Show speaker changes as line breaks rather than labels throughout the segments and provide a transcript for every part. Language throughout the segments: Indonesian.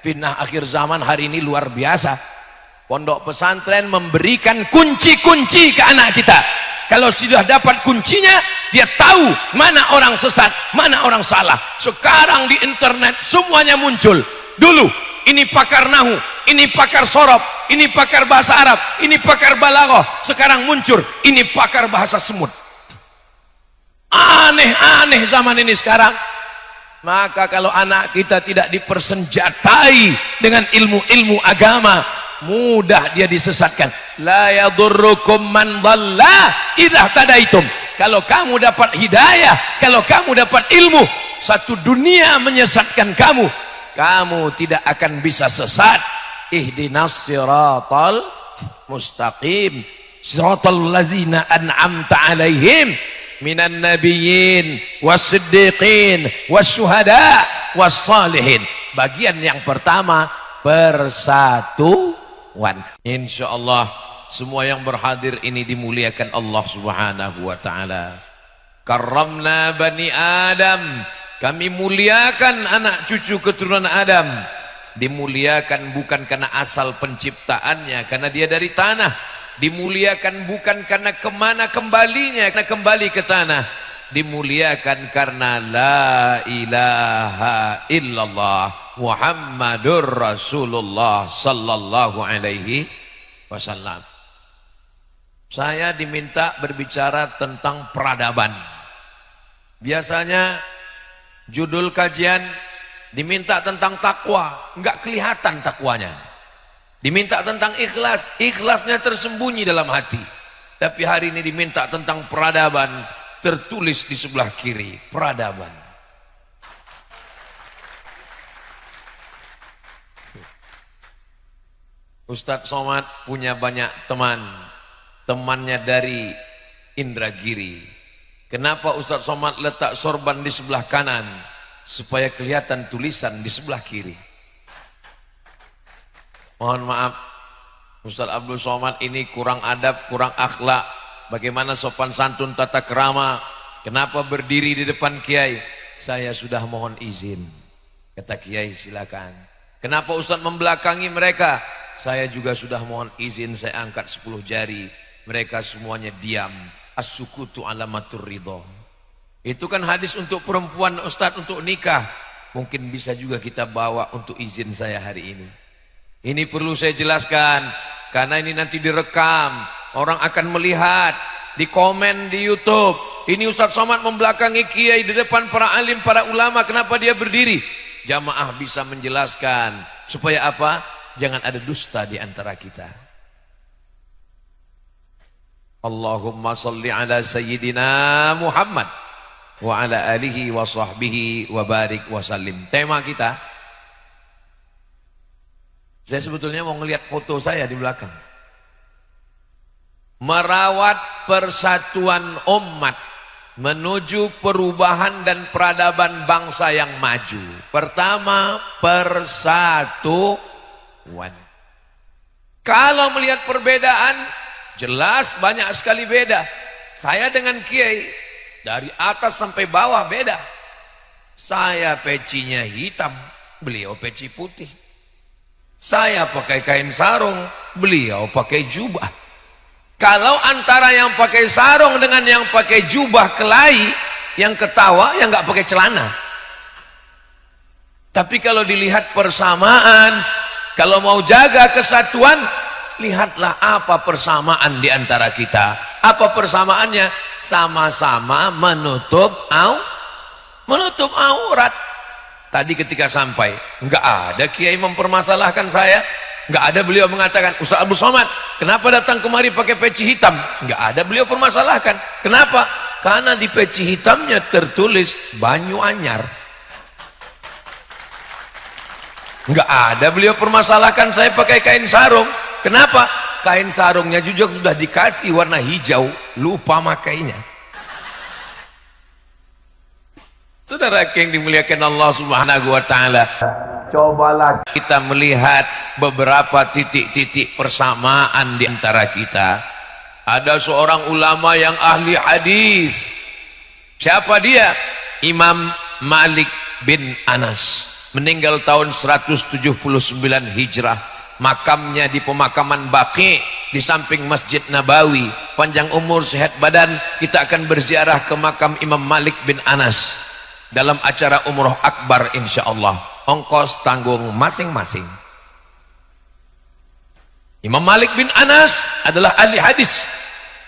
Fitnah akhir zaman hari ini luar biasa. Pondok pesantren memberikan kunci-kunci ke anak kita. Kalau sudah dapat kuncinya, dia tahu mana orang sesat, mana orang salah. Sekarang di internet semuanya muncul. Dulu ini pakar nahu, ini pakar sorob, ini pakar bahasa Arab, ini pakar balaghah. Sekarang muncul ini pakar bahasa semut. Aneh-aneh zaman ini sekarang. Maka kalau anak kita tidak dipersenjatai dengan ilmu-ilmu agama, mudah dia disesatkan. La yadurrukum man dhalla idza tadaitum. Kalau kamu dapat hidayah, kalau kamu dapat ilmu, satu dunia menyesatkan kamu, kamu tidak akan bisa sesat. Ihdinas siratal mustaqim, siratal ladzina an'amta alaihim minan nabiyyin wassiddiqin wasyuhada wassalihin. Bagian yang pertama, persatuan. Insyaallah semua yang berhadir ini dimuliakan Allah Subhanahu wa taala. Karramna bani Adam, kami muliakan anak cucu keturunan Adam. Dimuliakan bukan karena asal penciptaannya, karena dia dari tanah. Dimuliakan bukan karena kemana kembalinya, karena kembali ke tanah. Dimuliakan karena la ilaha illallah Muhammadur Rasulullah sallallahu alaihi wasallam. Saya diminta berbicara tentang peradaban. Biasanya judul kajian diminta tentang takwa, enggak kelihatan takwanya. Diminta tentang ikhlas, ikhlasnya tersembunyi dalam hati. Tapi hari ini diminta tentang peradaban, tertulis di sebelah kiri, peradaban. Ustadz Somad punya banyak teman, temannya dari Indragiri. Kenapa Ustadz Somad letak sorban di sebelah kanan? Supaya kelihatan tulisan di sebelah kiri. Mohon maaf, Ustadz Abdul Somad ini kurang adab, kurang akhlak. Bagaimana sopan santun tata kerama? Kenapa berdiri di depan kiai? Saya sudah mohon izin. Kata kiai, silakan. Kenapa Ustadz membelakangi mereka? Saya juga sudah mohon izin, saya angkat 10 jari. Mereka semuanya diam. As-sukutu alamatur ridho. Itu kan hadis untuk perempuan Ustadz untuk nikah. Mungkin bisa juga kita bawa untuk izin saya hari ini. Ini perlu saya jelaskan, karena ini nanti direkam, orang akan melihat, di komen di YouTube. Ini Ustadz Somad membelakangi kiai di depan para alim, para ulama. Kenapa dia berdiri? Jamaah bisa menjelaskan supaya apa? Jangan ada dusta di antara kita. Allahumma salli ala sayyidina Muhammad wa ala alihi wa sahbihi wa barik wa sallim. Tema kita, saya sebetulnya mau ngelihat foto saya di belakang. Merawat persatuan umat menuju perubahan dan peradaban bangsa yang maju. Pertama, persatuan. Kalau melihat perbedaan, jelas banyak sekali beda. Saya dengan kiai dari atas sampai bawah beda. Saya pecinya hitam, beliau peci putih. Saya pakai kain sarung, beliau pakai jubah. Kalau antara yang pakai sarung dengan yang pakai jubah kelahi, yang ketawa yang nggak pakai celana. Tapi kalau dilihat persamaan, kalau mau jaga kesatuan, lihatlah apa persamaan di antara kita. Apa persamaannya? Sama-sama menutup aurat. Tadi ketika sampai, enggak ada kiai mempermasalahkan saya, enggak ada beliau mengatakan, Ustaz Abdul Somad, kenapa datang kemari pakai peci hitam? Enggak ada beliau permasalahkan. Kenapa? Karena di peci hitamnya tertulis Banyu Anyar. Enggak ada beliau permasalahkan saya pakai kain sarung. Kenapa? Kain sarungnya juga sudah dikasih warna hijau, lupa makainya. Saudara yang dimuliakan Allah Subhanahu wa taala, cobalah kita melihat beberapa titik-titik persamaan di antara kita. Ada seorang ulama yang ahli hadis. Siapa dia? Imam Malik bin Anas. meninggal tahun 179 Hijrah. Makamnya di pemakaman Baqi di samping Masjid Nabawi. Panjang umur, sehat badan, kita akan berziarah ke makam Imam Malik bin Anas dalam acara Umroh Akbar insyaallah. Ongkos tanggung masing-masing. Imam Malik bin Anas adalah ahli hadis.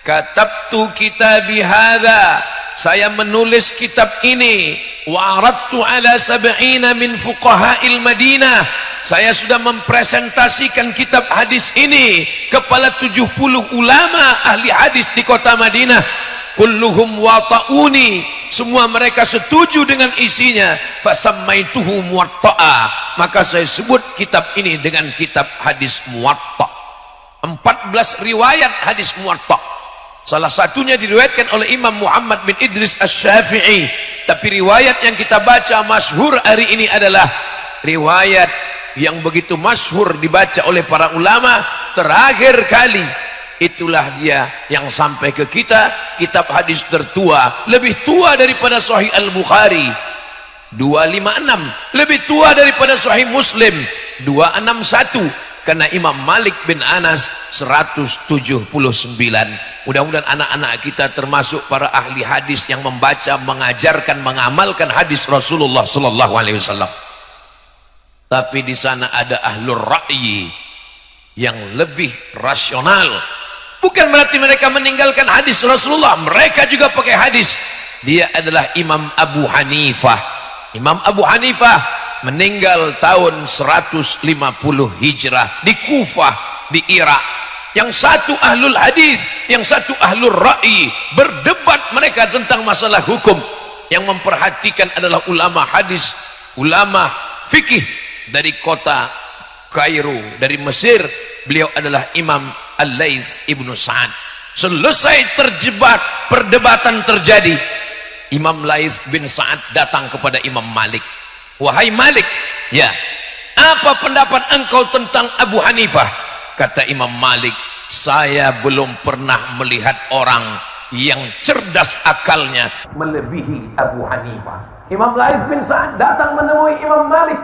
Katabtu kitabi hadza, saya menulis kitab ini. Wa aradtu ala sab'ina min fuqaha'il Madinah, saya sudah mempresentasikan kitab hadis ini kepada 70 ulama ahli hadis di kota Madinah. Kulluhum wata'uni, semua mereka setuju dengan isinya. Fasammaituhu muwatta'a, maka saya sebut kitab ini dengan kitab hadis muwatta'. 14 riwayat hadis muwatta'. Salah satunya diriwayatkan oleh Imam Muhammad bin Idris Asy-Syafi'i. Tapi riwayat yang kita baca masyhur hari ini adalah riwayat yang begitu masyhur dibaca oleh para ulama terakhir kali. Itulah dia yang sampai ke kita, kitab hadis tertua, lebih tua daripada Sahih Al-Bukhari 256, lebih tua daripada Sahih Muslim 261. Karena Imam Malik bin Anas 179. Mudah-mudahan anak-anak kita termasuk para ahli hadis yang membaca, mengajarkan, mengamalkan hadis Rasulullah sallallahu alaihi wasallam. Tapi di sana ada ahlul ra'yi yang lebih rasional. Bukan berarti mereka meninggalkan hadis Rasulullah, mereka juga pakai hadis. Dia adalah Imam Abu Hanifah. Imam Abu Hanifah meninggal tahun 150 Hijrah di Kufah di Irak. Yang satu ahlul hadis, yang satu ahlul ra'yi, berdebat mereka tentang masalah hukum. Yang memperhatikan adalah ulama hadis, ulama fikih dari kota Kairo, dari Mesir. Beliau adalah Imam Al-Laits Ibnu Sa'ad. Selesai terjebak, perdebatan terjadi, Imam Laits bin Sa'ad datang kepada Imam Malik. Wahai Malik, ya, apa pendapat engkau tentang Abu Hanifah? Kata Imam Malik, saya belum pernah melihat orang yang cerdas akalnya melebihi Abu Hanifah. Imam Laits bin Sa'ad datang menemui Imam Malik.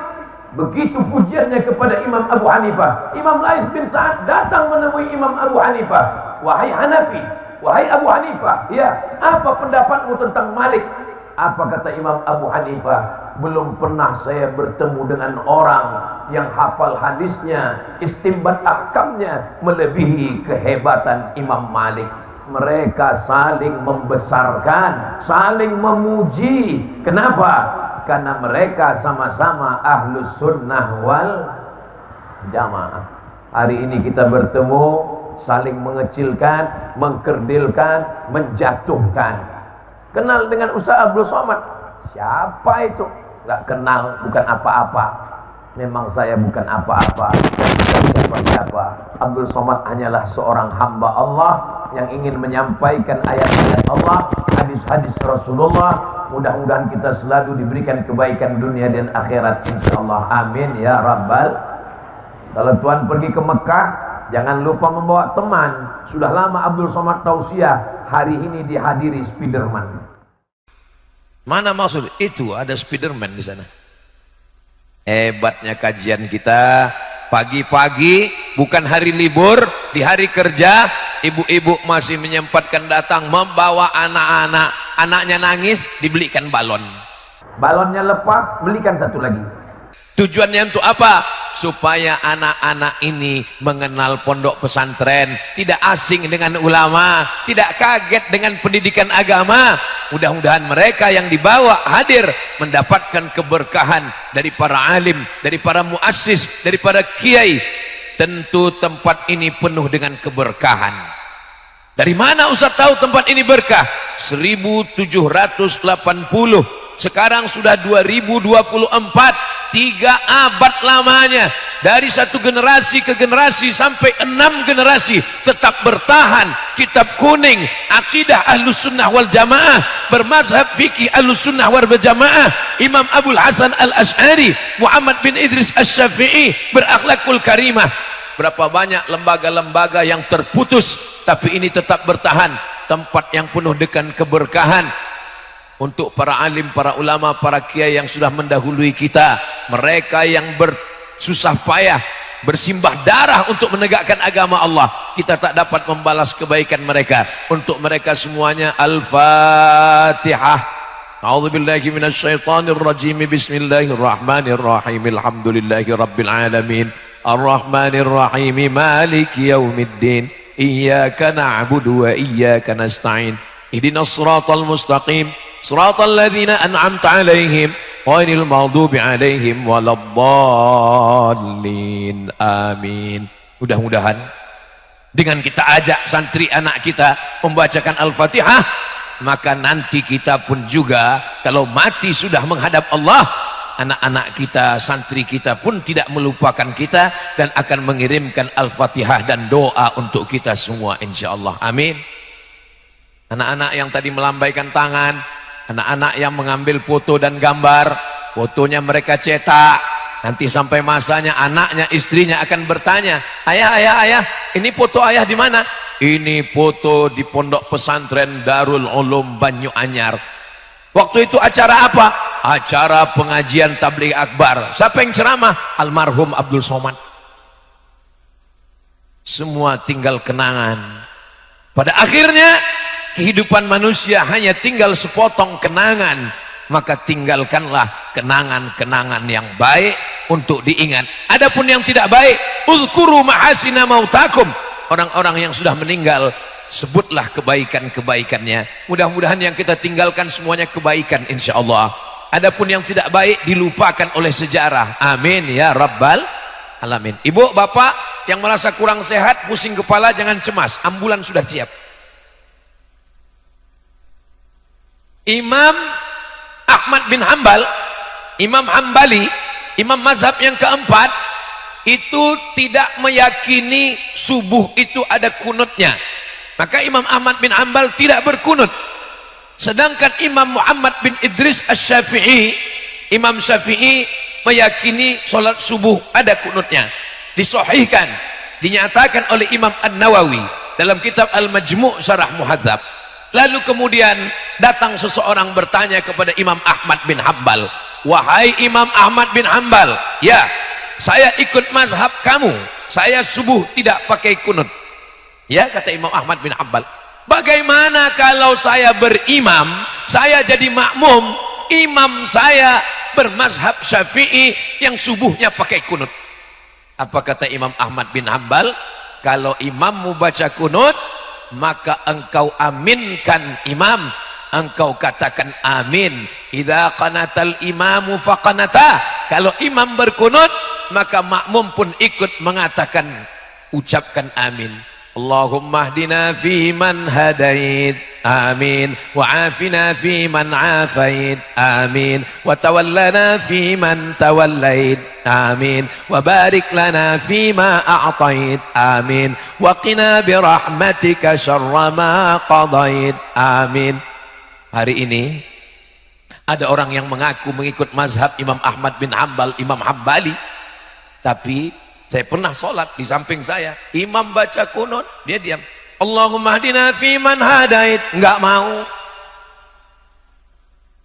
Begitu pujiannya kepada Imam Abu Hanifah. Imam Laits bin Sa'ad datang menemui Imam Abu Hanifah. Wahai Hanafi, wahai Abu Hanifah, ya, apa pendapatmu tentang Malik? Apa kata Imam Abu Hanifah? Belum pernah saya bertemu dengan orang yang hafal hadisnya, istinbat ahkamnya melebihi kehebatan Imam Malik. Mereka saling membesarkan, saling memuji. Kenapa? Karena mereka sama-sama ahlus sunnah wal jamaah. Hari ini kita bertemu, saling mengecilkan, mengkerdilkan, menjatuhkan. Kenal dengan Ustaz Abdul Somad? Siapa itu? Gak kenal, bukan apa-apa. Memang saya bukan apa-apa, siapa-siapa. Abdul Somad hanyalah seorang hamba Allah yang ingin menyampaikan ayat-ayat Allah, hadis-hadis Rasulullah. Mudah-mudahan kita selalu diberikan kebaikan dunia dan akhirat, insyaallah. Amin ya rabbal. Kalau Tuhan pergi ke Mekah, jangan lupa membawa teman. Sudah lama Abdul Somad tausiah, hari ini dihadiri Spiderman. Mana maksud itu? Ada Spiderman di sana. Hebatnya kajian kita. Pagi-pagi, bukan hari libur, di hari kerja, ibu-ibu masih menyempatkan datang membawa anak-anak. Anaknya nangis, dibelikan balon. Balonnya lepas, belikan satu lagi. Tujuannya untuk apa? Supaya anak-anak ini mengenal pondok pesantren, tidak asing dengan ulama, tidak kaget dengan pendidikan agama. Mudah-mudahan mereka yang dibawa hadir mendapatkan keberkahan dari para alim, dari para muassis, dari para kiai. Tentu tempat ini penuh dengan keberkahan. Dari mana Ustaz tahu tempat ini berkah? 1780. Sekarang sudah 2024, 3 abad lamanya. Dari satu generasi ke generasi sampai 6 generasi tetap bertahan. Kitab kuning, akidah Ahlus Sunnah wal Jamaah, bermazhab fikih Ahlus Sunnah wal Jamaah, Imam Abul Hasan Al-Asy'ari, Muhammad bin Idris Asy-Syafi'i, berakhlakul karimah. Berapa banyak lembaga-lembaga yang terputus, tapi ini tetap bertahan. Tempat yang penuh dengan keberkahan. untuk para alim, para ulama, para kiai yang sudah mendahului kita, mereka yang bersusah payah, bersimbah darah untuk menegakkan agama Allah, kita tak dapat membalas kebaikan mereka. Untuk mereka semuanya Al-Fatihah. A'udzubillahi minasyaitonir rajim. Bismillahirrahmanirrahim. Alhamdulillahi rabbil alamin. Ar-Rahmanir Rahim. Maliki yaumiddin. Iyyaka na'budu wa iyyaka nasta'in. Ihdinas siratal mustaqim. Siratal ladzina an'amta 'alaihim ghairil maghdubi 'alaihim waladdallin. Amin. Mudah-mudahan dengan kita ajak santri anak kita membacakan Al-Fatihah, maka nanti kita pun juga kalau mati sudah menghadap Allah, anak-anak kita, santri kita pun tidak melupakan kita dan akan mengirimkan Al-Fatihah dan doa untuk kita semua insyaallah. Amin. Anak-anak yang tadi melambaikan tangan, anak-anak yang mengambil foto dan gambar, fotonya mereka cetak, nanti sampai masanya anaknya, istrinya akan bertanya, ayah, ini foto ayah di mana? Ini foto di pondok pesantren Darul Ulum Banyuanyar. Waktu itu acara apa? Acara pengajian tabligh akbar. Siapa yang ceramah? Almarhum Abdul Somad. Semua tinggal kenangan. Pada akhirnya kehidupan manusia hanya tinggal sepotong kenangan, maka tinggalkanlah kenangan-kenangan yang baik untuk diingat. Adapun yang tidak baik, uzkuru mahasina mautakum. Orang-orang yang sudah meninggal, sebutlah kebaikan-kebaikannya. Mudah-mudahan yang kita tinggalkan semuanya kebaikan insyaallah. Adapun yang tidak baik dilupakan oleh sejarah. Amin ya rabbal alamin. Ibu, bapak yang merasa kurang sehat, pusing kepala, jangan cemas, ambulan sudah siap. Imam Ahmad bin Hanbal, Imam Hambali, imam mazhab yang keempat, itu tidak meyakini subuh itu ada kunutnya. Maka Imam Ahmad bin Hanbal tidak berkunut. Sedangkan Imam Muhammad bin Idris Asy-Syafi'i, Imam Syafi'i meyakini sholat subuh ada kunutnya. Disahihkan, dinyatakan oleh Imam An-Nawawi dalam kitab Al-Majmu' Syarah Muhadzab. Lalu kemudian datang seseorang bertanya kepada Imam Ahmad bin Hanbal, wahai Imam Ahmad bin Hanbal, ya, saya ikut mazhab kamu, saya subuh tidak pakai kunut. Ya, kata Imam Ahmad bin Hanbal, bagaimana kalau saya berimam, saya jadi makmum, imam saya bermazhab Syafi'i yang subuhnya pakai kunut. Apa kata Imam Ahmad bin Hanbal? Kalau imammu baca kunut, maka engkau aminkan imam, engkau katakan amin. Idza qanatal imamu faqanata. Kalau imam berkunut, maka makmum pun ikut mengatakan, ucapkan amin. Allahumma hdina fi man hadait, amin, wa afina fi man afait, amin, wa tawallana fi man tawallait, amin, wa barik lana fi ma a'tait, amin, wa qina bi rahmatika syarra ma qadait, amin. Hari ini ada orang yang mengaku mengikut mazhab Imam Ahmad bin Hanbal, Imam Hambali, tapi saya pernah sholat di samping saya, imam baca kunut, dia diam. Allahumma hdina fi man hadait, enggak mau.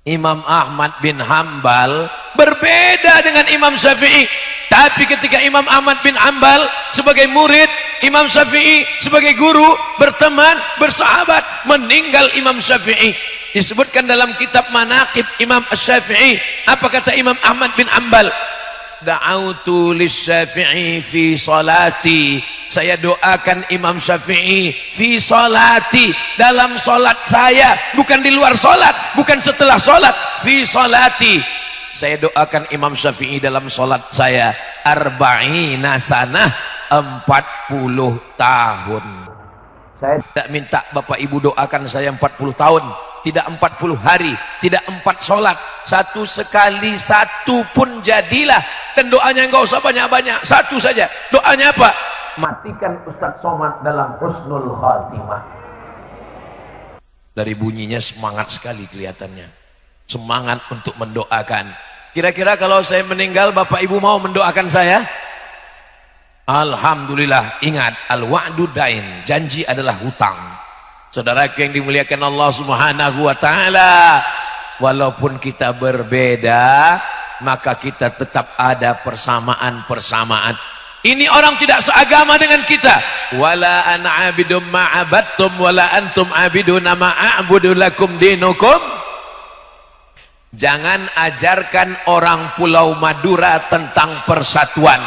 Imam Ahmad bin Hanbal berbeda dengan Imam Syafi'i. Tapi ketika Imam Ahmad bin Hanbal sebagai murid, Imam Syafi'i sebagai guru, berteman, bersahabat, meninggal Imam Syafi'i. Disebutkan dalam kitab Manaqib Imam Asy-Syafi'i, apa kata Imam Ahmad bin Hanbal? Da'autu lis-Syafi'i fi salati, saya doakan Imam Syafi'i fi salati, dalam salat saya, bukan di luar salat, bukan setelah salat. Fi salati, saya doakan Imam Syafi'i dalam salat saya, arba'ina sanah, 40 tahun. Saya tidak minta Bapak Ibu doakan saya 40 tahun, tidak 40 hari, tidak 4 sholat, satu sekali, satu pun jadilah. Dan doanya enggak usah banyak-banyak, satu saja. Doanya apa? Matikan Ustadz Somad dalam husnul khatimah. Dari bunyinya semangat sekali kelihatannya, semangat untuk mendoakan. Kira-kira kalau saya meninggal, Bapak Ibu mau mendoakan saya? Alhamdulillah. Ingat, al-wa'du dain, janji adalah hutang. Saudaraku yang dimuliakan Allah Subhanahu wa taala, walaupun kita berbeda, maka kita tetap ada persamaan-persamaan. Ini orang tidak seagama dengan kita. Wala ana abidum ma'abattum wala antum abiduna ma'abudu lakum dinukum. Jangan ajarkan orang Pulau Madura tentang persatuan.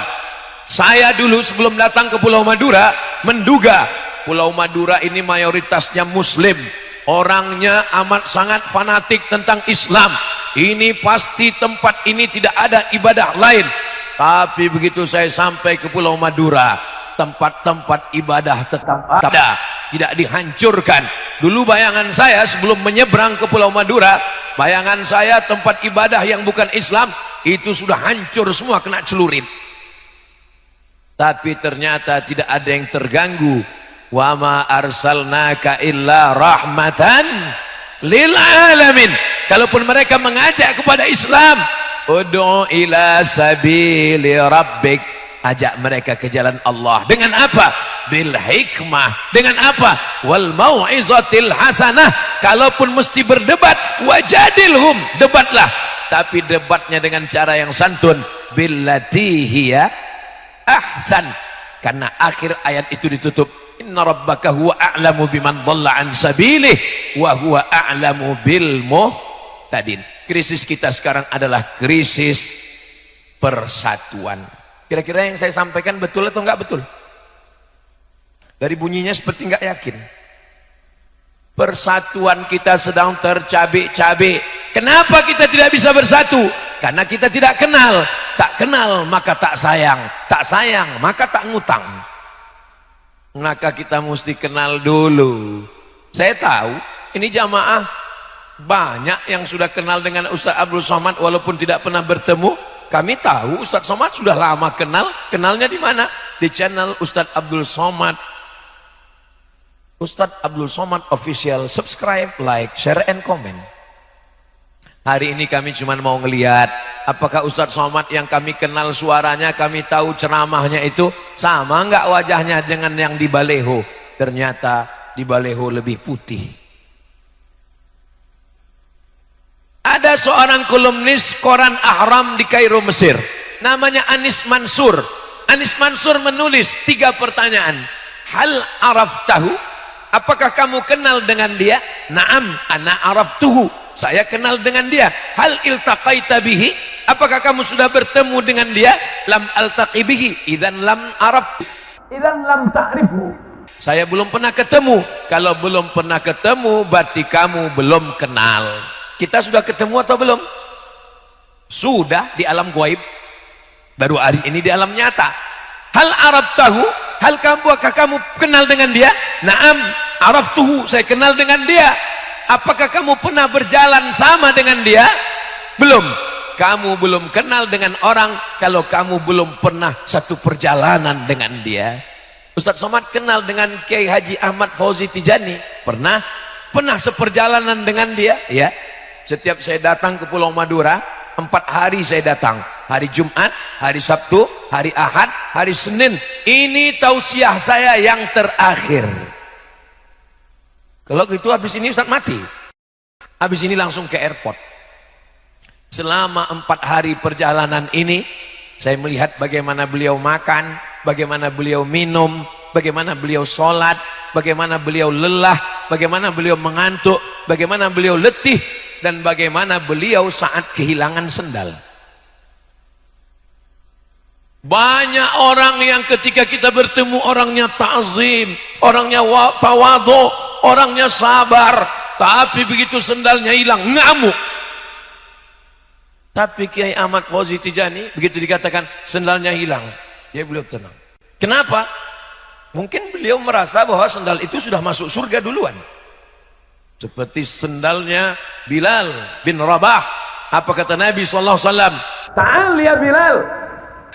Saya dulu sebelum datang ke Pulau Madura menduga Pulau Madura ini mayoritasnya muslim, orangnya amat sangat fanatik tentang Islam. Ini pasti tempat ini tidak ada ibadah lain. Tapi begitu saya sampai ke Pulau Madura, tempat-tempat ibadah tetap ada, tidak dihancurkan. Dulu bayangan saya sebelum menyeberang ke Pulau Madura, bayangan saya tempat ibadah yang bukan Islam itu sudah hancur semua, kena celurit. Tapi ternyata tidak ada yang terganggu. Wa ma arsalnaka illa rahmatan lil alamin. Kalaupun mereka mengajak kepada Islam, ud'u ila sabili rabbik, ajak mereka ke jalan Allah. Dengan apa? Bil hikmah. Dengan apa? Wal mau'izatil hasanah. Kalaupun mesti berdebat, wajadilhum, debatlah, tapi debatnya dengan cara yang santun. Billati hiya ahsan. Karena akhir ayat itu ditutup, inna rabbaka huwa a'lamu biman dhalla an sabilih wa huwa a'lamu bil muhtadin. Krisis kita sekarang adalah krisis persatuan. Kira-kira yang saya sampaikan betul atau enggak betul? Dari bunyinya seperti enggak yakin. Persatuan kita sedang tercabik-cabik. Kenapa kita tidak bisa bersatu? Karena kita tidak kenal. Tak kenal maka tak sayang, tak sayang maka tak ngutang. Maka kita mesti kenal dulu. Saya tahu ini jamaah banyak yang sudah kenal dengan Ustaz Abdul Somad walaupun tidak pernah bertemu. Kami tahu Ustaz Somad sudah lama kenal. Kenalnya di mana? Di channel Ustaz Abdul Somad. Ustaz Abdul Somad official. Subscribe, like, share, and comment. Hari ini kami cuma mau ngelihat apakah Ustaz Somad yang kami kenal suaranya, kami tahu ceramahnya itu sama enggak wajahnya dengan yang di Baleho. Ternyata di Baleho lebih putih. Ada seorang kolumnis koran Ahram di Kairo, Mesir, namanya Anis Mansur. Anis Mansur menulis 3 pertanyaan. Hal araftahu? Apakah kamu kenal dengan dia? Naam, ana araftuhu. Saya kenal dengan dia. Hal iltaqaita bihi? Apakah kamu sudah bertemu dengan dia? Lam altaqi bihi. Idzan lam araf. Idzan lam ta'rifu. Saya belum pernah ketemu. Kalau belum pernah ketemu berarti kamu belum kenal. Kita sudah ketemu atau belum? Sudah di alam gaib. Baru hari ini di alam nyata. Hal araftahu? Hal apakah kamu kenal dengan dia? Naam, araftuhu. Saya kenal dengan dia. Apakah kamu pernah berjalan sama dengan dia? Belum. Kamu belum kenal dengan orang kalau kamu belum pernah satu perjalanan dengan dia. Ustaz Somad kenal dengan Kiai Haji Ahmad Fauzi Tijani. Pernah? Pernah seperjalanan dengan dia? Ya. Setiap saya datang ke Pulau Madura, 4 hari saya datang. Hari Jumat, hari Sabtu, hari Ahad, hari Senin. Ini tausiah saya yang terakhir. Kalau gitu habis ini Ustaz mati. Habis ini langsung ke airport. Selama 4 hari perjalanan ini, saya melihat bagaimana beliau makan, bagaimana beliau minum, bagaimana beliau sholat, bagaimana beliau lelah, bagaimana beliau mengantuk, bagaimana beliau letih, dan bagaimana beliau saat kehilangan sendal. Banyak orang yang ketika kita bertemu orangnya ta'zim, orangnya tawadhu, orangnya sabar, tapi begitu sendalnya hilang ngamuk. Tapi Kiai Ahmad Fauzi Tijani begitu dikatakan sendalnya hilang, dia beliau tenang. Kenapa? Mungkin beliau merasa bahwa sendal itu sudah masuk surga duluan. Seperti sendalnya Bilal bin Rabah. Apa kata Nabi SAW? Ta'al ya Bilal,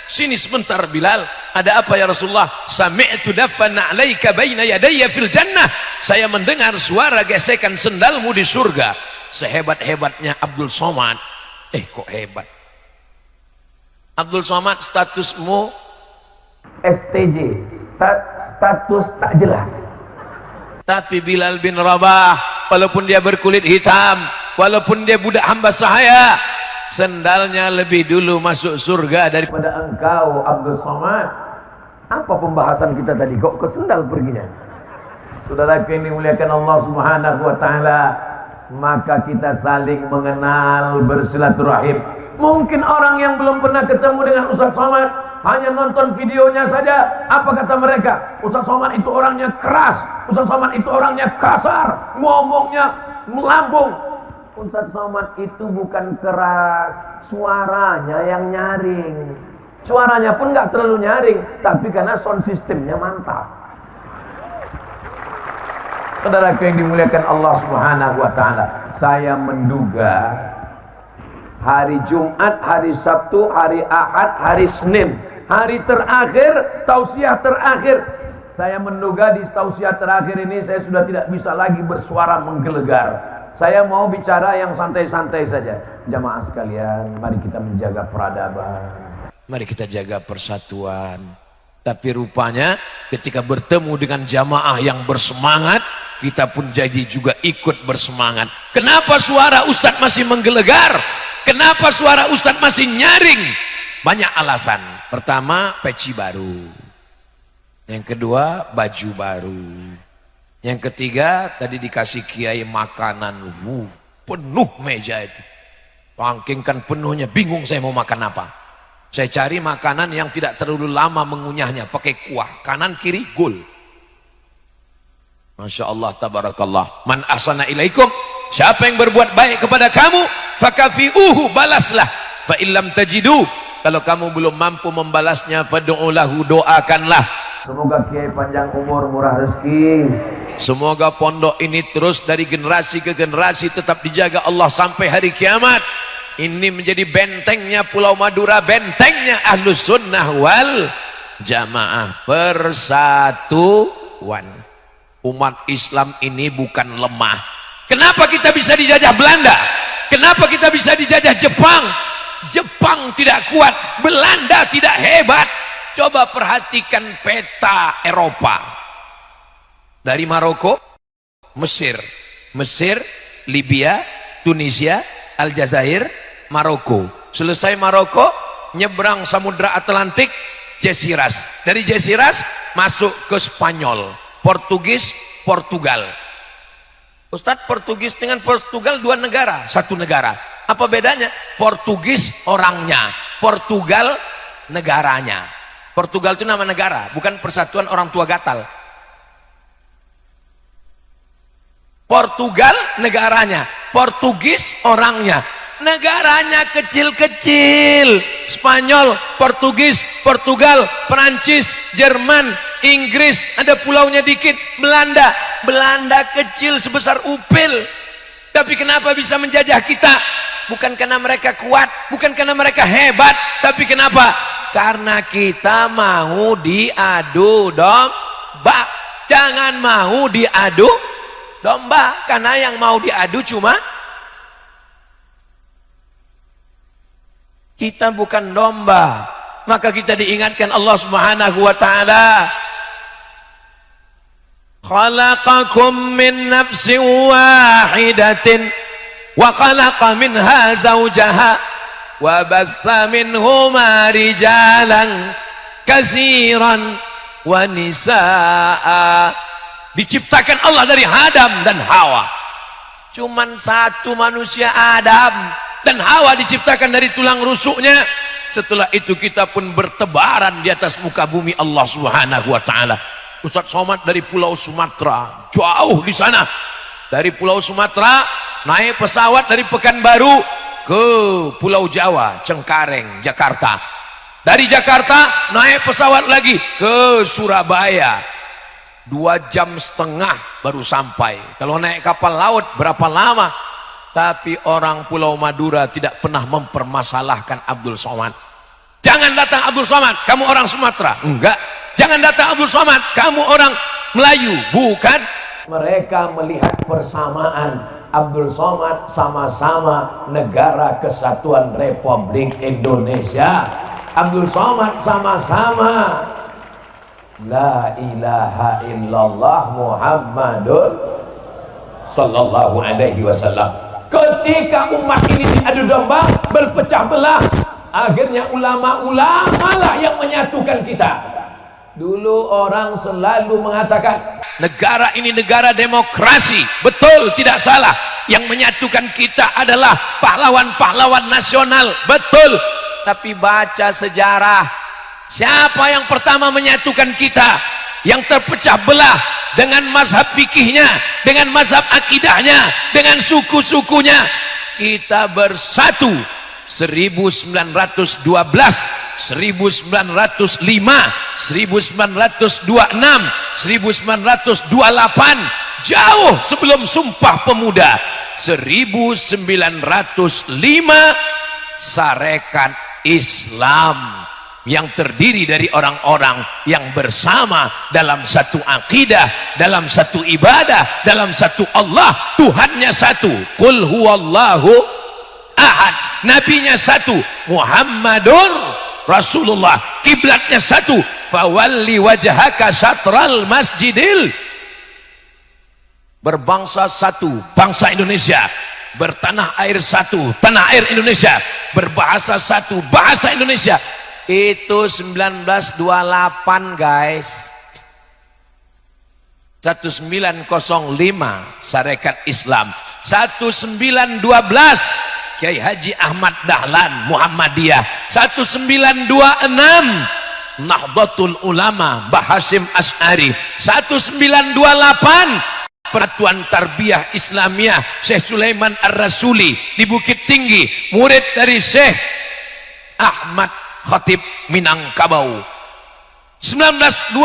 sini sebentar Bilal. Ada apa ya Rasulullah? Sami'tu daffan alaika baina yadayya fil jannah. Saya mendengar suara gesekan sendalmu di surga. Sehebat-hebatnya Abdul Somad. Kok hebat? Abdul Somad statusmu STJ, status tak jelas. Tapi Bilal bin Rabah, walaupun dia berkulit hitam, walaupun dia budak hamba sahaya, sendalnya lebih dulu masuk surga daripada engkau Abdul Somad. Apa pembahasan kita tadi, kok ke sendal perginya? Saudaraku yang dimuliakan Allah Subhanahu wa taala, maka kita saling mengenal, bersilaturahim. Mungkin orang yang belum pernah ketemu dengan Ustaz Somad hanya nonton videonya saja, apa kata mereka? Ustaz Somad itu orangnya keras, Ustaz Somad itu orangnya kasar, ngomongnya melambung. Ustaz Somad itu bukan keras, suaranya yang nyaring. Suaranya pun nggak terlalu nyaring, tapi karena sound systemnya mantap. Saudara yang dimuliakan Allah Subhanahu wa taala, saya menduga hari Jumat, hari Sabtu, hari Ahad, hari Senin, hari terakhir, tausiah terakhir, saya menduga di tausiah terakhir ini saya sudah tidak bisa lagi bersuara menggelegar. Saya mau bicara yang santai-santai saja. Jamaah sekalian, mari kita menjaga peradaban, mari kita jaga persatuan. Tapi rupanya ketika bertemu dengan jamaah yang bersemangat, kita pun jadi juga ikut bersemangat. Kenapa suara Ustadz masih menggelegar? Kenapa suara Ustadz masih nyaring? Banyak alasan. Pertama, peci baru. Yang kedua, baju baru. Yang ketiga, tadi dikasih kiai makanan. Penuh meja itu. Pangkingkan penuhnya, bingung saya mau makan apa. Saya cari makanan yang tidak terlalu lama mengunyahnya, pakai kuah. Kanan kiri, gol. Masya Allah, tabarakallah. Man ahsana ilaikum, siapa yang berbuat baik kepada kamu, fakafi'uhu, balaslah. Fa illam tajidu, kalau kamu belum mampu membalasnya, fad'u lahu, doakanlah. Semoga kiai panjang umur, murah rezeki. Semoga pondok ini terus dari generasi ke generasi tetap dijaga Allah sampai hari kiamat. Ini menjadi bentengnya Pulau Madura, bentengnya Ahlus Sunnah wal Jamaah, persatuan. Umat Islam ini bukan lemah. Kenapa kita bisa dijajah Belanda? Kenapa kita bisa dijajah Jepang? Jepang tidak kuat, Belanda tidak hebat. Coba perhatikan peta Eropa. Dari Maroko, Mesir, Libya, Tunisia, Aljazair, Maroko. Selesai Maroko, nyebrang Samudra Atlantik, Jesiras. Dari Jesiras masuk ke Spanyol, Portugis, Portugal. Ustadz, Portugis dengan Portugal dua negara, satu negara. Apa bedanya? Portugis orangnya, Portugal negaranya. Portugal itu nama negara, bukan persatuan orang tua gatal. Portugal negaranya, Portugis orangnya. Negaranya kecil-kecil. Spanyol, Portugis, Portugal, Perancis, Jerman, Inggris, ada pulaunya dikit. Belanda kecil sebesar upil. Tapi kenapa bisa menjajah kita? Bukan karena mereka kuat, bukan karena mereka hebat, tapi kenapa? Karena kita mau diadu domba. Jangan mau diadu domba, karena yang mau diadu cuma kita, bukan domba. Maka kita diingatkan Allah Subhanahu wa taala, khalaqakum min nafsin wahidatin wa khalaqa minha zawjaha wa batha minhuma rijalan katsiran wa nisaa. Diciptakan Allah dari Adam dan Hawa. Cuman satu manusia, Adam, dan Hawa diciptakan dari tulang rusuknya. Setelah itu kita pun bertebaran di atas muka bumi Allah Subhanahu wa taala. Ustadz Somad dari Pulau Sumatera, jauh di sana. Dari Pulau Sumatera naik pesawat dari Pekanbaru ke Pulau Jawa, Cengkareng, Jakarta. Dari Jakarta naik pesawat lagi ke Surabaya. 2,5 jam baru sampai. Kalau naik kapal laut berapa lama? Tapi orang Pulau Madura tidak pernah mempermasalahkan Abdul Somad. Jangan datang Abdul Somad, kamu orang Sumatera. Enggak. Jangan datang Abdul Somad, kamu orang Melayu. Bukan. Mereka melihat persamaan. Abdul Somad sama-sama Negara Kesatuan Republik Indonesia. Abdul Somad sama-sama La ilaha illallah Muhammadun sallallahu alaihi wasallam.
Ketika umat ini diadu domba, berpecah belah, akhirnya ulama-ulama lah yang menyatukan kita. Dulu orang selalu mengatakan
negara ini negara demokrasi, betul, tidak salah. Yang menyatukan kita adalah pahlawan-pahlawan nasional, betul. Tapi baca sejarah, siapa yang pertama menyatukan kita? Yang terpecah belah dengan mazhab fikihnya, dengan mazhab akidahnya, dengan suku-sukunya. Kita bersatu 1912, 1905, 1926, 1928, jauh sebelum Sumpah Pemuda. 1905 Sarekat Islam yang terdiri dari orang-orang yang bersama dalam satu akidah, dalam satu ibadah, dalam satu Allah. Tuhannya satu, qul huwallahu ahad, nabinya satu, Muhammadur Rasulullah, kiblatnya satu, fawalli wajhaka syatral masjidil. Berbangsa satu, bangsa Indonesia. Bertanah air satu, tanah air Indonesia. Berbahasa satu, bahasa Indonesia. Itu 1928 guys. 1905 Sarekat Islam. 1912 Kiai Haji Ahmad Dahlan Muhammadiyah. 1926 Nahdlatul Ulama Mbah Hasyim Asy'ari. 1928 Persatuan Tarbiyah Islamiyah Syekh Sulaiman Ar-Rasuli di Bukit Tinggi, murid dari Syekh Ahmad Khatib Minangkabau. 1928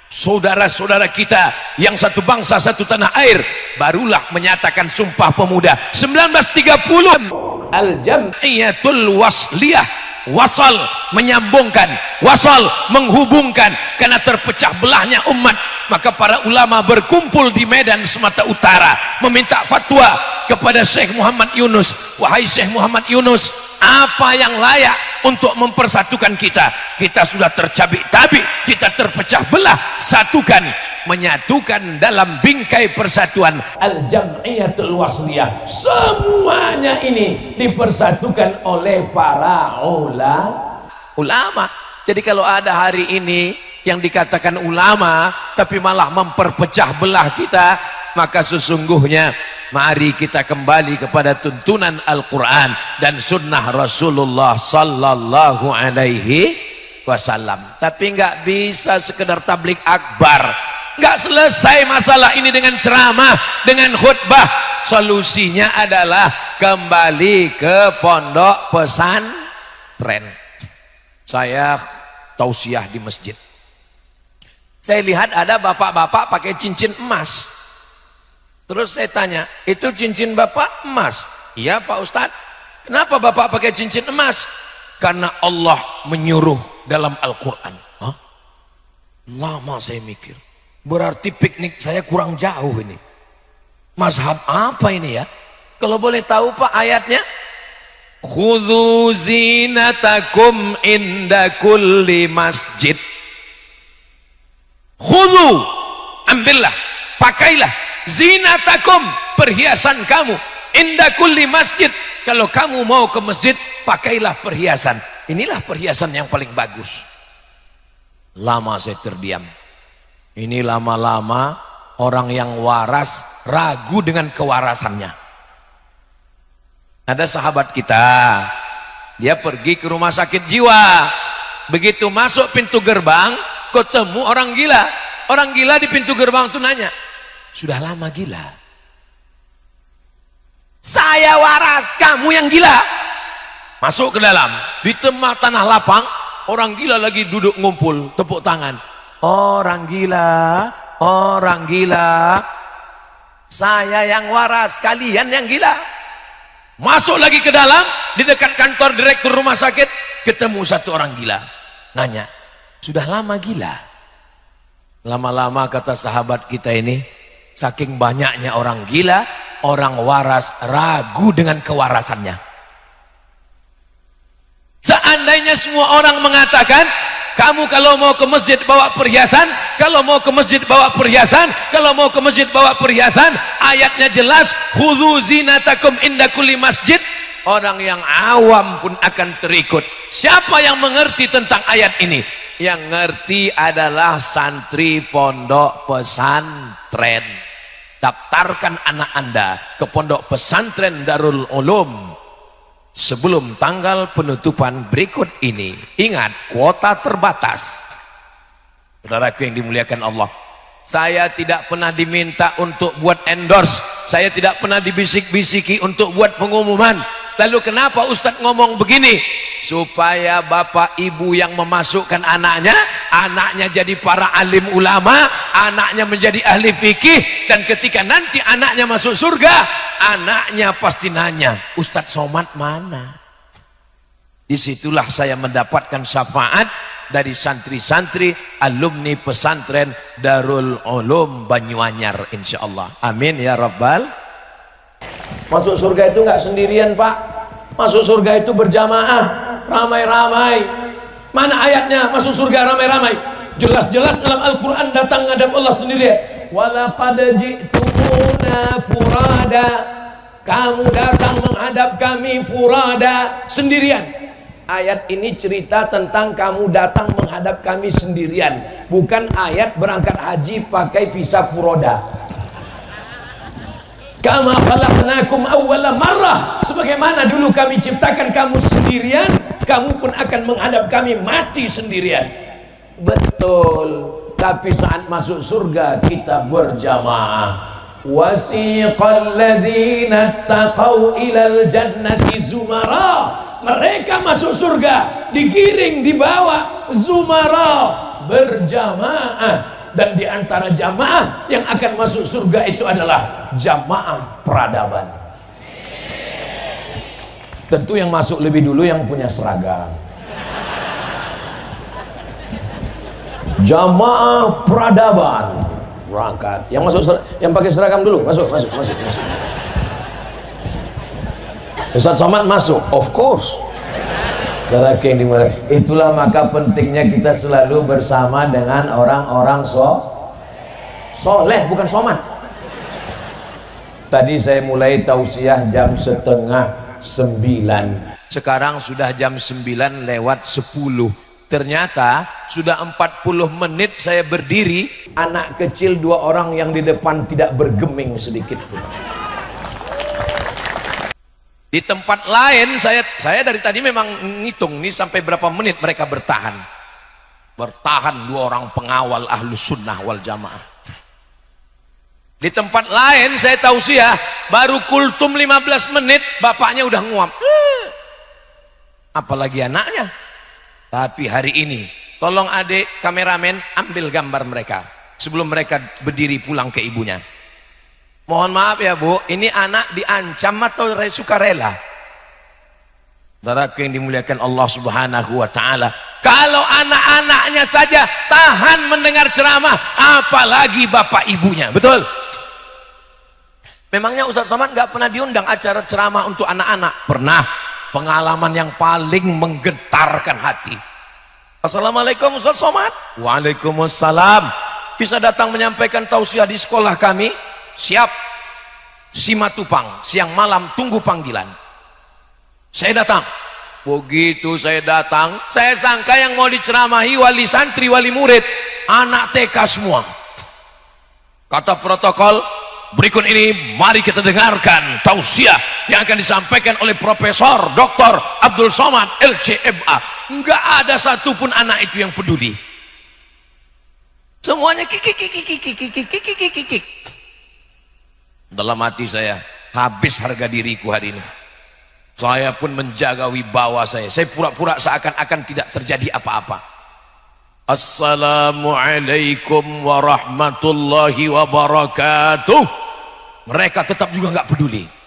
saudara-saudara kita yang satu bangsa satu tanah air barulah menyatakan Sumpah Pemuda. 1930 Al-Jam'iyatul Wasliyah, wasal menyambungkan, wasal menghubungkan. Karena terpecah belahnya umat, maka para ulama berkumpul di Medan Sumatera Utara meminta fatwa kepada Syekh Muhammad Yunus. Wahai Syekh Muhammad Yunus, apa yang layak untuk mempersatukan kita? Kita sudah tercabik-tabik, kita terpecah belah. Satukan, menyatukan dalam bingkai persatuan Al-Jam'iyatul Wasliyah. Semuanya ini dipersatukan oleh para ulama. Jadi kalau ada hari ini yang dikatakan ulama tapi malah memperpecah belah kita, maka sesungguhnya mari kita kembali kepada tuntunan Al-Quran dan sunnah Rasulullah sallallahu alaihi wasallam. Tapi nggak bisa sekedar tablik akbar, nggak selesai masalah ini dengan ceramah, dengan khutbah. Solusinya adalah kembali ke pondok pesantren. Saya tausiah di masjid, saya lihat ada bapak-bapak pakai cincin emas. Terus saya tanya, itu cincin bapak emas? Iya Pak Ustadz. Kenapa bapak pakai cincin emas? Karena Allah menyuruh dalam Al-Quran. Hah? Lama saya mikir, berarti piknik saya kurang jauh ini. Mazhab apa ini ya? Kalau boleh tahu Pak ayatnya? Khudhu zinatakum inda kulli masjid. Khudhu, ambillah, pakailah, zinatakum, perhiasan kamu, inda kulli masjid. Kalau kamu mau ke masjid, pakailah perhiasan. Inilah perhiasan yang paling bagus. Lama saya terdiam. Ini lama-lama orang yang waras ragu dengan kewarasannya. Ada sahabat kita, dia pergi ke rumah sakit jiwa. Begitu masuk pintu gerbang, ketemu orang gila. Orang gila di pintu gerbang itu nanya, sudah lama gila? Saya waras, kamu yang gila. Masuk ke dalam, di tengah tanah lapang, orang gila lagi duduk ngumpul, tepuk tangan. Orang gila, orang gila, saya yang waras, kalian yang gila. Masuk lagi ke dalam, di dekat kantor direktur rumah sakit, ketemu satu orang gila. Nanya, sudah lama gila? Lama-lama kata sahabat kita ini, saking banyaknya orang gila, orang waras ragu dengan kewarasannya. Seandainya semua orang mengatakan Kamu kalau mau ke masjid bawa perhiasan, kalau mau ke masjid bawa perhiasan, kalau mau ke masjid bawa perhiasan. Ayatnya jelas, khudzu zinatakum inda kulli masjid. Orang yang awam pun akan terikut. Siapa yang mengerti tentang ayat ini? Yang ngerti adalah santri pondok pesantren. Daftarkan anak Anda ke pondok pesantren Darul Ulum sebelum tanggal penutupan berikut ini. Ingat, kuota terbatas. Saudaraku yang dimuliakan Allah, saya tidak pernah diminta untuk buat endorse, saya tidak pernah dibisik-bisiki untuk buat pengumuman. Lalu kenapa Ustadz ngomong begini? Supaya bapak ibu yang memasukkan anaknya, anaknya jadi para alim ulama, anaknya menjadi ahli fikih, dan ketika nanti anaknya masuk surga, anaknya pasti nanya, Ustadz Somad mana? Disitulah saya mendapatkan syafaat dari santri-santri alumni pesantren Darul Ulum Banyuanyar, insyaallah. Amin ya rabbal.
Masuk surga itu nggak sendirian, Pak. Masuk surga itu berjamaah, ramai-ramai. Mana ayatnya masuk surga ramai-ramai? Jelas-jelas dalam Al-Quran datang ngadap Allah sendirian. Walaqad ji'tumuna furada. Kamu datang menghadap kami furada, sendirian. Ayat ini cerita tentang kamu datang menghadap kami sendirian, bukan ayat berangkat haji pakai visa furoda. Kama khalaqnakum awwala marrah, sebagaimana dulu kami ciptakan kamu sendirian, kamu pun akan menghadap kami mati sendirian. Betul, tapi saat masuk surga kita berjamaah. Wasiqal ladzina taqaw ilal jannati zumara. Mereka masuk surga digiring, dibawa zumara, berjamaah. Dan di antara jamaah yang akan masuk surga itu adalah jamaah peradaban. Tentu yang masuk lebih dulu yang punya seragam. Jamaah peradaban berangkat. Yang masuk yang pakai seragam dulu, masuk. Ustadz Somad masuk, of course. Itulah maka pentingnya kita selalu bersama dengan orang-orang soleh, bukan somad. Tadi saya mulai tausiah jam 8:30. Sekarang sudah jam 9 lewat 10. Ternyata sudah 40 menit saya berdiri. Anak kecil 2 orang yang di depan tidak bergeming sedikit pun. Di tempat lain saya dari tadi memang ngitung nih sampai berapa menit mereka bertahan 2 orang pengawal Ahlus Sunnah wal Jamaah. Di tempat lain saya tausiah baru kultum 15 menit bapaknya udah nguap, apalagi anaknya. Tapi hari ini tolong adik kameramen ambil gambar mereka sebelum mereka berdiri pulang ke ibunya. Mohon maaf ya Bu, ini anak diancam atau sukarela? Saudaraku yang dimuliakan Allah Subhanahu wa Ta'ala, kalau anak-anaknya saja tahan mendengar ceramah, apalagi bapak ibunya. Betul? Memangnya Ustadz Somad nggak pernah diundang acara ceramah untuk anak-anak? Pernah. Pengalaman yang paling menggetarkan hati. Assalamualaikum Ustadz Somad. Waalaikumsalam. Bisa datang menyampaikan tausiah di sekolah kami? Siap. Simatupang, siang malam tunggu panggilan. Saya datang. Begitu saya datang, saya sangka yang mau diceramahi wali santri, wali murid, anak TK semua. Kata protokol, berikut ini mari kita dengarkan tausiah yang akan disampaikan oleh Profesor Dr. Abdul Somad LCMA. Enggak ada satupun anak itu yang peduli. Semuanya kikik. Dalam hati saya, habis harga diriku hari ini. Saya pun menjaga wibawa saya. Saya pura-pura seakan-akan tidak terjadi apa-apa. Assalamualaikum warahmatullahi wabarakatuh. Mereka tetap juga nggak peduli.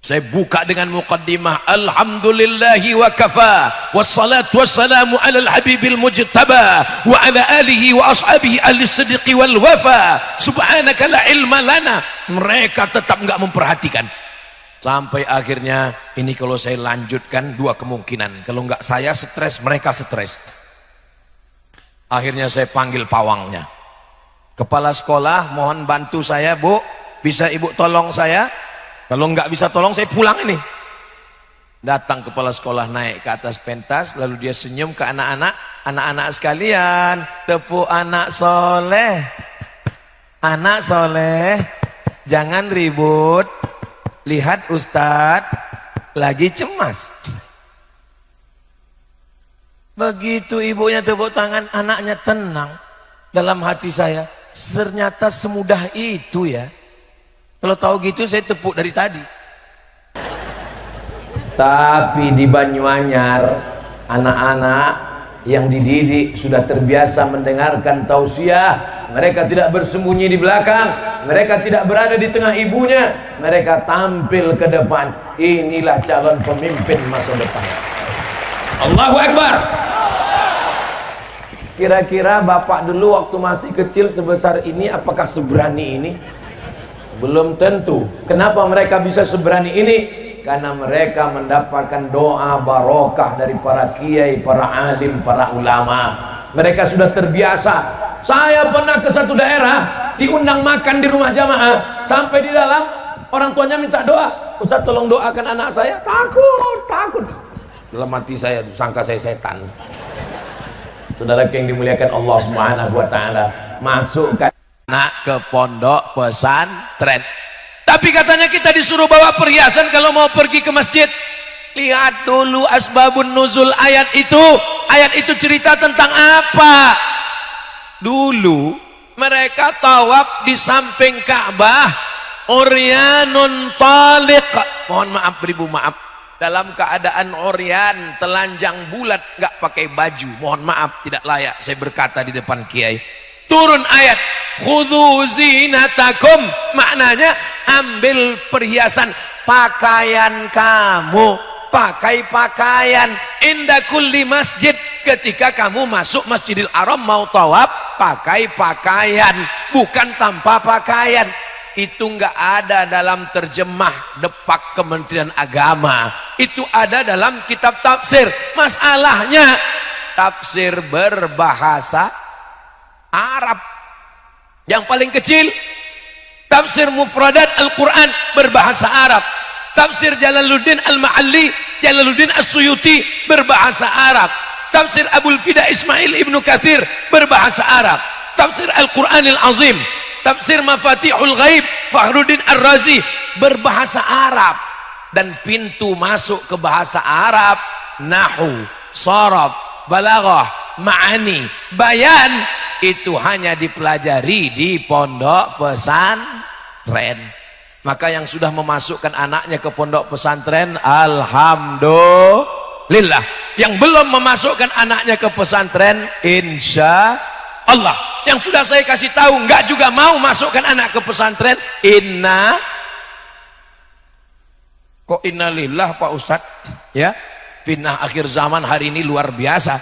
Saya buka dengan muqaddimah, alhamdulillahi wa kafa, wassalatu wassalamu alal habibil mujtaba wa ala alihi wa ashabihi ahli sidqi wal wafa, subhanaka la ilma lana. Mereka tetap nggak memperhatikan. Sampai akhirnya ini kalau saya lanjutkan 2 kemungkinan. Kalau nggak saya stres, mereka stres. Akhirnya saya panggil pawangnya. Kepala sekolah, mohon bantu saya, Bu. Bisa Ibu tolong saya? Kalau nggak bisa tolong, saya pulang ini. Datang kepala sekolah naik ke atas pentas, lalu dia senyum ke anak-anak. Anak-anak sekalian, tepuk anak soleh. Anak soleh, jangan ribut. Lihat Ustadz lagi cemas. Begitu ibunya tepuk tangan, anaknya tenang. Dalam hati saya, ternyata semudah itu ya. Kalau tahu gitu saya tepuk dari tadi. Tapi di Banyuanyar, anak-anak yang dididik sudah terbiasa mendengarkan tausiah. Mereka tidak bersembunyi di belakang, mereka tidak berada di tengah ibunya, mereka tampil ke depan. Inilah calon pemimpin masa depan. Allahu Akbar. Kira-kira bapak dulu waktu masih kecil sebesar ini, apakah seberani ini? Belum tentu. Kenapa mereka bisa seberani ini? Karena mereka mendapatkan doa barokah dari para kiai, para alim, para ulama. Mereka sudah terbiasa. Saya pernah ke satu daerah, diundang makan di rumah jamaah. Sampai di dalam, orang tuanya minta doa. Ustaz tolong doakan anak saya. Takut. Dalam hati saya, sangka saya setan. Saudara yang dimuliakan Allah Subhanahu wa taala, masukkan anak ke pondok pesantren. Tapi katanya kita disuruh bawa perhiasan kalau mau pergi ke masjid. Lihat dulu asbabun nuzul ayat itu. Ayat itu cerita tentang apa? Dulu mereka tawaf di samping Ka'bah, uryanun taliq. Mohon maaf beribu maaf. Dalam keadaan oryan, telanjang bulat, nggak pakai baju. Mohon maaf, tidak layak saya berkata di depan kiai. Turun ayat khudhu zinatakum, maknanya ambil perhiasan. Pakaian kamu, pakai pakaian inda kulli masjid. Ketika kamu masuk Masjidil Haram mau tawaf, pakai pakaian, bukan tanpa pakaian. Itu enggak ada dalam terjemah Depak Kementerian Agama. Itu ada dalam kitab tafsir. Masalahnya tafsir berbahasa Arab. Yang paling kecil tafsir Mufradat Al-Quran berbahasa Arab. Tafsir Jalaluddin Al-Ma'alli, Jalaluddin As-Suyuti berbahasa Arab. Tafsir Abul Fida Ismail Ibnu Katsir berbahasa Arab. Tafsir Al-Quranil Azim, tafsir Mafatihul Ghaib Fakhruddin Ar-Razi berbahasa Arab. Dan pintu masuk ke bahasa Arab, nahwu, sharaf, balaghah, ma'ani, bayan, itu hanya dipelajari di pondok pesantren. Maka yang sudah memasukkan anaknya ke pondok pesantren, alhamdulillah. Yang belum memasukkan anaknya ke pesantren, insya Allah. Yang sudah saya kasih tahu enggak juga mau masukkan anak ke pesantren, kok innalillah Pak Ustadz ya. Fitnah akhir zaman hari ini luar biasa.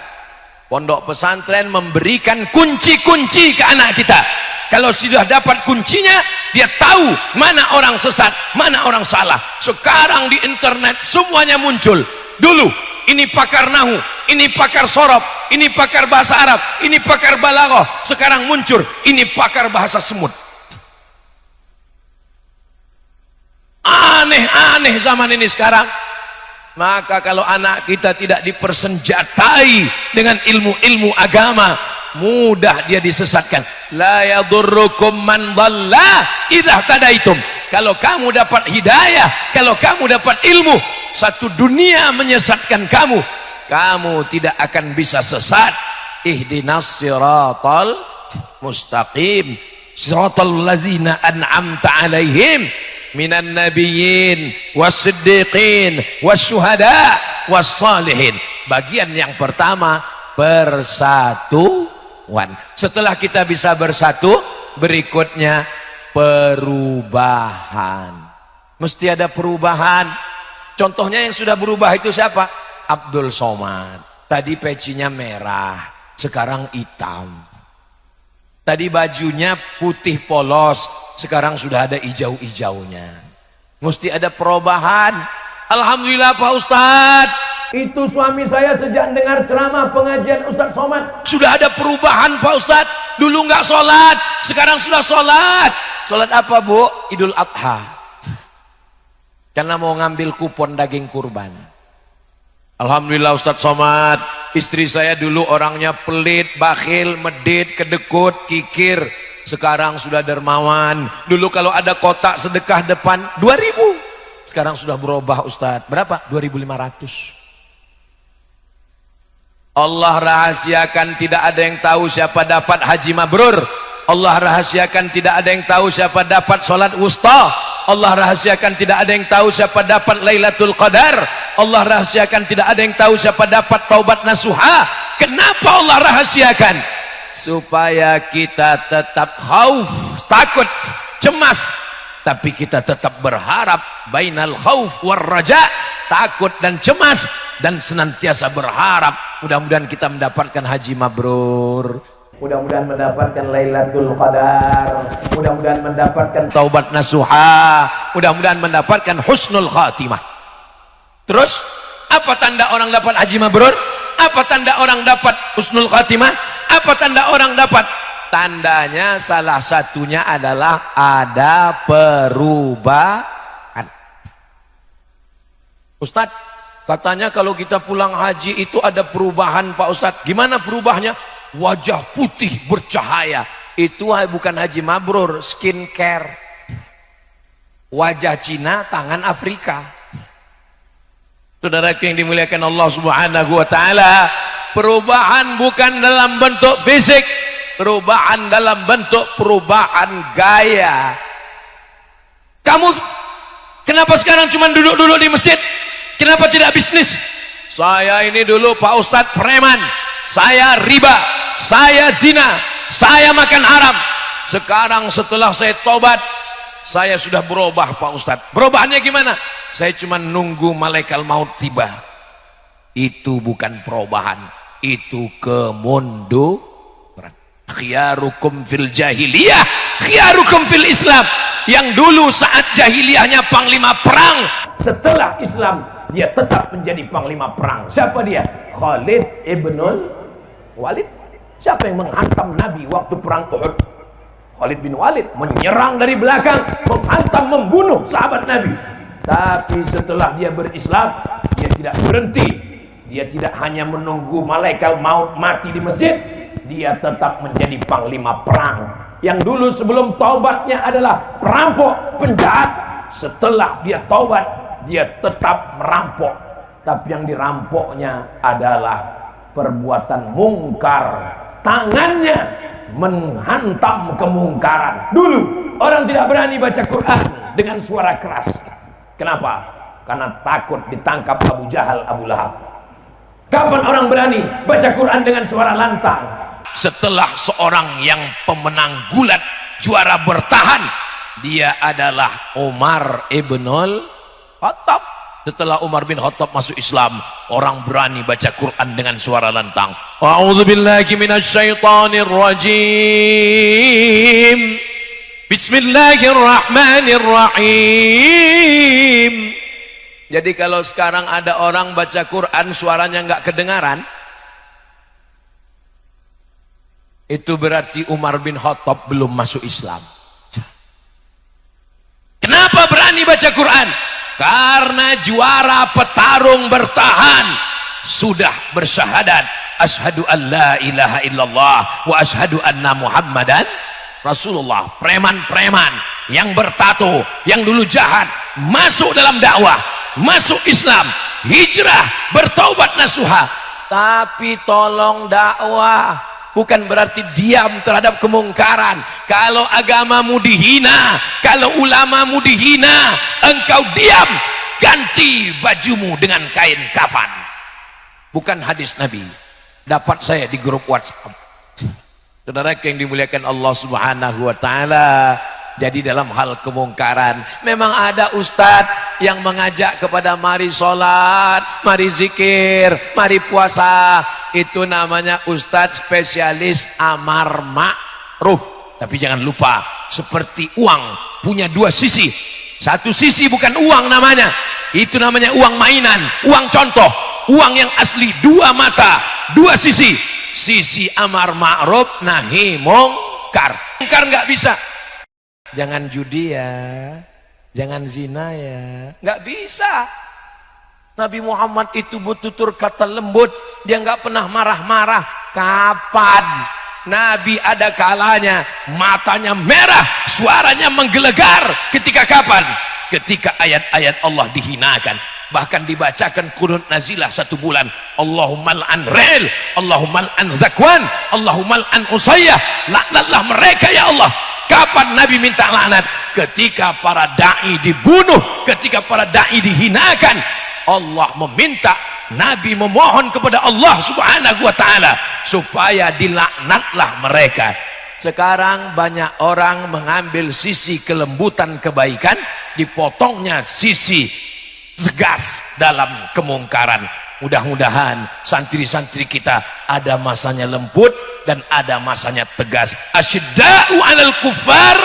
Pondok pesantren memberikan kunci-kunci ke anak kita. Kalau sudah dapat kuncinya, dia tahu mana orang sesat, mana orang salah. Sekarang di internet semuanya muncul. Dulu ini pakar nahu, ini pakar sorob, ini pakar bahasa Arab, ini pakar balaghah. Sekarang muncul ini pakar bahasa semut. Aneh-aneh zaman ini sekarang. Maka kalau anak kita tidak dipersenjatai dengan ilmu-ilmu agama, mudah dia disesatkan. La yadurrukum man dhalla idza tadaitum. Kalau kamu dapat hidayah, kalau kamu dapat ilmu, satu dunia menyesatkan kamu, kamu tidak akan bisa sesat. Ihdinas siratal mustaqim, siratal ladzina an'amta alaihim minan nabiyyin wassiddiqin wasyuhada wassalihin. Bagian yang pertama, persatuan. Setelah kita bisa bersatu, berikutnya perubahan. Mesti ada perubahan. Contohnya yang sudah berubah itu siapa? Abdul Somad. Tadi pecinya merah, sekarang hitam. Tadi bajunya putih polos, sekarang sudah ada hijau-hijaunya. Mesti ada perubahan. Alhamdulillah Pak Ustadz, Itu suami saya sejak dengar ceramah pengajian Ustadz Somad sudah ada perubahan Pak Ustadz. Dulu nggak sholat, sekarang sudah sholat. Sholat apa Bu? Idul Adha. Karena mau ngambil kupon daging kurban. Alhamdulillah Ustadz Somad, istri saya dulu orangnya pelit, bakhil, medit, kedekut, kikir. Sekarang sudah dermawan. Dulu kalau ada kotak sedekah depan 2.000, sekarang sudah berubah Ustadz. Berapa? 2.500. Allah rahasiakan, tidak ada yang tahu siapa dapat haji mabrur. Allah rahasiakan, tidak ada yang tahu siapa dapat sholat wusta. Allah rahasiakan, tidak ada yang tahu siapa dapat Lailatul Qadar. Allah rahasiakan, tidak ada yang tahu siapa dapat taubat nasuha. Kenapa Allah rahasiakan? Supaya kita tetap khauf, takut, cemas, tapi kita tetap berharap. Bainal khauf war raja, takut dan cemas, dan senantiasa berharap. Mudah-mudahan kita mendapatkan haji mabrur, mudah-mudahan mendapatkan Lailatul Qadar, mudah-mudahan mendapatkan taubat nasuha, mudah-mudahan mendapatkan husnul khatimah. Terus apa tanda orang dapat haji mabrur? Apa tanda orang dapat husnul khatimah? Apa tanda orang dapat? Tandanya salah satunya adalah ada perubahan. Ustadz, katanya kalau kita pulang haji itu ada perubahan Pak Ustadz. Gimana perubahannya? Wajah putih bercahaya. Itu bukan haji mabrur, skincare. Wajah Cina, tangan Afrika. Saudaraku yang dimuliakan Allah Subhanahu wa taala, perubahan bukan dalam bentuk fisik, perubahan dalam bentuk perubahan gaya. Kamu kenapa sekarang cuma duduk-duduk di masjid? Kenapa tidak bisnis? Saya ini dulu Pak Ustadz preman, saya riba, saya zina, saya makan haram. Sekarang setelah saya tobat, saya sudah berubah Pak Ustadz. Perubahannya gimana? Saya cuma nunggu malaikat maut tiba. Itu bukan perubahan, itu kemunduran. Khiyarukum fil jahiliyah, khiyarukum fil Islam. Yang dulu saat jahiliyahnya panglima perang, setelah Islam dia tetap menjadi panglima perang. Siapa dia? Khalid ibnul Walid. Siapa yang menghantam Nabi waktu perang Uhud? Khalid bin Walid menyerang dari belakang, menghantam, membunuh sahabat Nabi. Tapi setelah dia berislam, dia tidak berhenti. Dia tidak hanya menunggu malaikat maut mati di masjid, dia tetap menjadi panglima perang. Yang dulu sebelum taubatnya adalah perampok, penjahat. Setelah dia taubat, dia tetap merampok. Tapi yang dirampoknya adalah perbuatan mungkar. Tangannya menghantam kemungkaran. Dulu orang tidak berani baca Quran dengan suara keras. Kenapa? Karena takut ditangkap Abu Jahal, Abu Lahab. Kapan orang berani baca Quran dengan suara lantang? Setelah seorang yang pemenang gulat, juara bertahan, dia adalah Umar ibnul Khattab. Setelah Umar bin Khattab masuk Islam, orang berani baca Quran dengan suara lantang. A'udzubillahi minasyaitonir rajim. Bismillahirrahmanirrahim. Jadi kalau sekarang ada orang baca Quran suaranya nggak kedengaran, itu berarti Umar bin Khattab belum masuk Islam. Kenapa berani baca Quran? Karena juara petarung bertahan sudah bersyahadat, asyhadu an la ilaha illallah wa asyhadu anna Muhammadan Rasulullah. Preman-preman yang bertato, yang dulu jahat, masuk dalam dakwah, masuk Islam, hijrah, bertaubat nasuha. Tapi tolong dakwah bukan berarti diam terhadap kemungkaran. Kalau agamamu dihina, kalau ulamamu dihina, engkau diam, ganti bajumu dengan kain kafan. Bukan hadis Nabi, dapat saya di grup WhatsApp. Saudara yang dimuliakan Allah Subhanahu wa taala, jadi dalam hal kemungkaran memang ada ustadz yang mengajak kepada mari sholat, mari zikir, mari puasa. Itu namanya ustadz spesialis amar ma'ruf. Tapi jangan lupa, seperti uang punya dua sisi. Satu sisi bukan uang namanya, itu namanya uang mainan, uang contoh. uang yang asli, dua mata, dua sisi. Sisi amar ma'ruf nahi mungkar. Mungkar nggak bisa. Jangan judi ya, jangan zina ya, nggak bisa. Nabi Muhammad itu bertutur kata lembut, dia nggak pernah marah-marah. Kapan Nabi ada kalanya matanya merah, suaranya menggelegar? Ketika kapan? Ketika ayat-ayat Allah dihinakan, bahkan dibacakan kunut nazilah 1 bulan. Allahumma al'an rel, Allahumma al'an zakwan, Allahumma al'an usayyah, laknatlah mereka ya Allah. Kapan Nabi minta laknat? Ketika para da'i dibunuh, ketika para da'i dihinakan. Allah meminta, Nabi memohon kepada Allah subhanahu wa ta'ala supaya dilaknatlah mereka. Sekarang banyak orang mengambil sisi kelembutan kebaikan, dipotongnya sisi tegas dalam kemungkaran. Mudah-mudahan santri-santri kita ada masanya lembut dan ada masanya tegas. Asyidda'u 'alal kuffar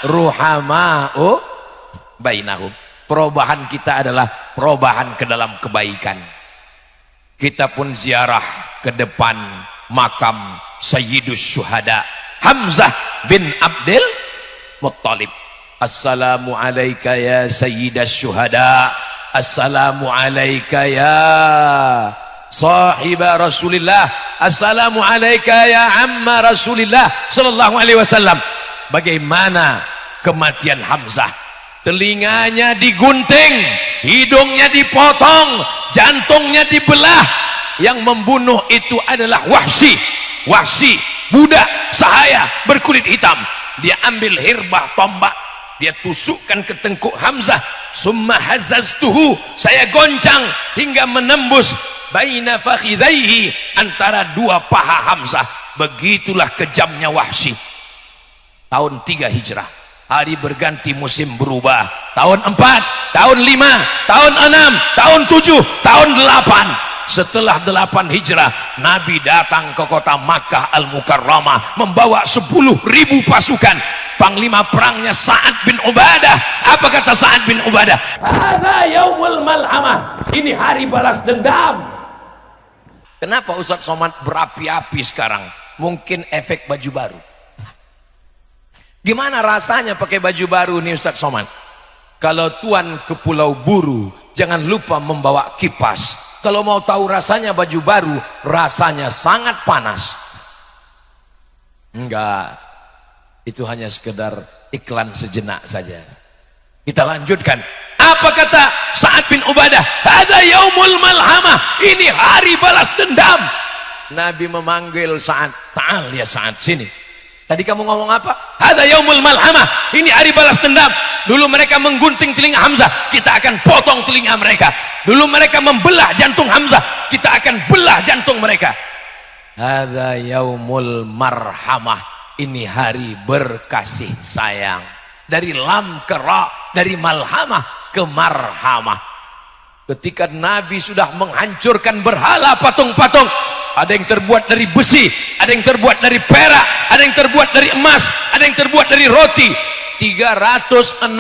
ruhama'u bainahum. Perubahan kita adalah perubahan ke dalam kebaikan. Kita pun ziarah ke depan makam Sayyidus Syuhada Hamzah bin Abdul Muttalib. Assalamu alayka ya Sayyidas Syuhada, assalamu alayka ya sahiba Rasulillah, assalamu alayka ya amma Rasulillah sallallahu alaihi wasallam. Bagaimana kematian Hamzah? Telinganya digunting, hidungnya dipotong, jantungnya dibelah. Yang membunuh itu adalah Wahsy. Wahsy, budak sahaya berkulit hitam. Dia ambil hirbah tombak, dia tusukkan ke tengkuk Hamzah. Summa hazzaztuhu, saya goncang hingga menembus baina fakhidaihi, antara dua paha Hamzah. Begitulah kejamnya Wahsy. Tahun 3 Hijrah, hari berganti, musim berubah. Tahun 4, tahun 5, tahun 6, tahun 7, tahun 8. Setelah 8 Hijrah, Nabi datang ke kota Makkah Al-Mukarramah membawa 10.000 pasukan. Panglima perangnya Sa'ad bin Ubadah. Apa kata Sa'ad bin Ubadah? Hadza yaumul malhamah. Ini hari balas dendam. Kenapa Ustadz Somad berapi-api sekarang? Mungkin efek baju baru. Gimana rasanya pakai baju baru nih Ustadz Somad? Kalau tuan ke Pulau Buru, jangan lupa membawa kipas. Kalau mau tahu rasanya baju baru, rasanya sangat panas. Enggak, itu hanya sekedar iklan sejenak saja. Kita lanjutkan. Apa kata Sa'ad bin Ubadah? Hadza yaumul malhamah. Ini hari balas dendam. Nabi memanggil Sa'ad. Ta'al ya Sa'ad, sini. Tadi kamu ngomong apa? Hadza yaumul malhamah. Ini hari balas dendam. Dulu mereka menggunting telinga Hamzah, kita akan potong telinga mereka. Dulu mereka membelah jantung Hamzah, kita akan belah jantung mereka. Hadza yaumul marhamah. Ini hari berkasih sayang. Dari lam ke ra, dari malhamah ke marhamah. Ketika Nabi sudah menghancurkan berhala patung-patung, ada yang terbuat dari besi, ada yang terbuat dari perak, ada yang terbuat dari emas, ada yang terbuat dari roti. 360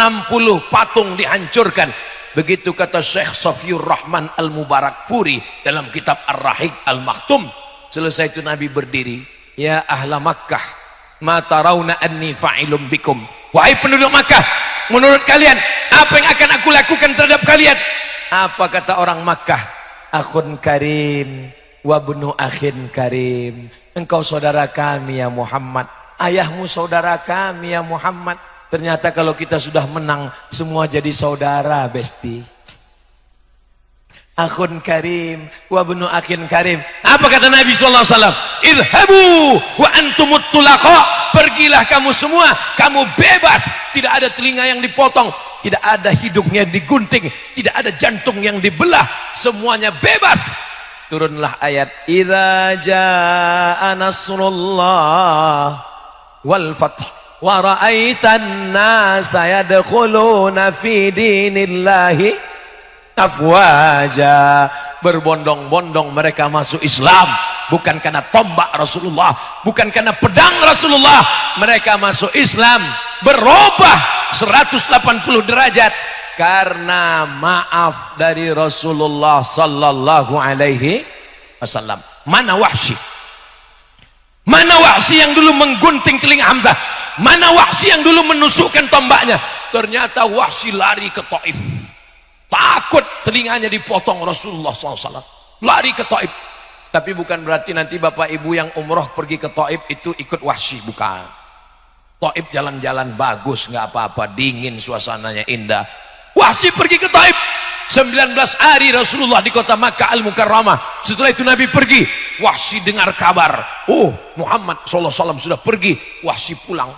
patung dihancurkan. Begitu kata Syekh Safiur Rahman Al-Mubarakfuri dalam kitab Ar-Rahiq Al-Maktum. Selesai itu Nabi berdiri, ya ahla Makkah, ma tarawna anni fa'ilum bikum. Wahai penduduk Makkah, menurut kalian apa yang akan aku lakukan terhadap kalian? Apa kata orang Makkah? Akhun karim wa ibnu akhin karim. Engkau saudara kami ya Muhammad, ayahmu saudara kami ya Muhammad. Ternyata kalau kita sudah menang, semua jadi saudara, besti. Akhun karim wa ibnu akhin karim. Apa kata Nabi sallallahu alaihi wasallam? Idhabu wa antumut tulaqa. Pergilah kamu semua, kamu bebas. Tidak ada telinga yang dipotong, tidak ada hidungnya digunting, tidak ada jantung yang dibelah, semuanya bebas. Turunlah ayat idza jaa nasrullah wal fath wa ra'aitan nasa yadkhuluna fi dinillahi afwaja. Berbondong-bondong mereka masuk Islam, bukan karena tombak Rasulullah, bukan karena pedang Rasulullah. Mereka masuk Islam, berubah 180 derajat. karena maaf dari Rasulullah sallallahu alaihi wasallam. Mana Wahsy? Mana Wahsy yang dulu menggunting telinga Hamzah? Mana Wahsy yang dulu menusukkan tombaknya? Ternyata Wahsy lari ke Taif, takut telinganya dipotong Rasulullah SAW, lari ke Taif. Tapi bukan berarti nanti bapak ibu yang umroh pergi ke Taif itu ikut Wahsy, bukan. Taif jalan-jalan bagus, nggak apa-apa, dingin suasananya, indah. Wahsy pergi ke Taif 19 hari Rasulullah di kota Makkah Al-Mukarramah. Setelah itu Nabi pergi, Wahsy dengar kabar, oh Muhammad SAW sudah pergi. Wahsy pulang,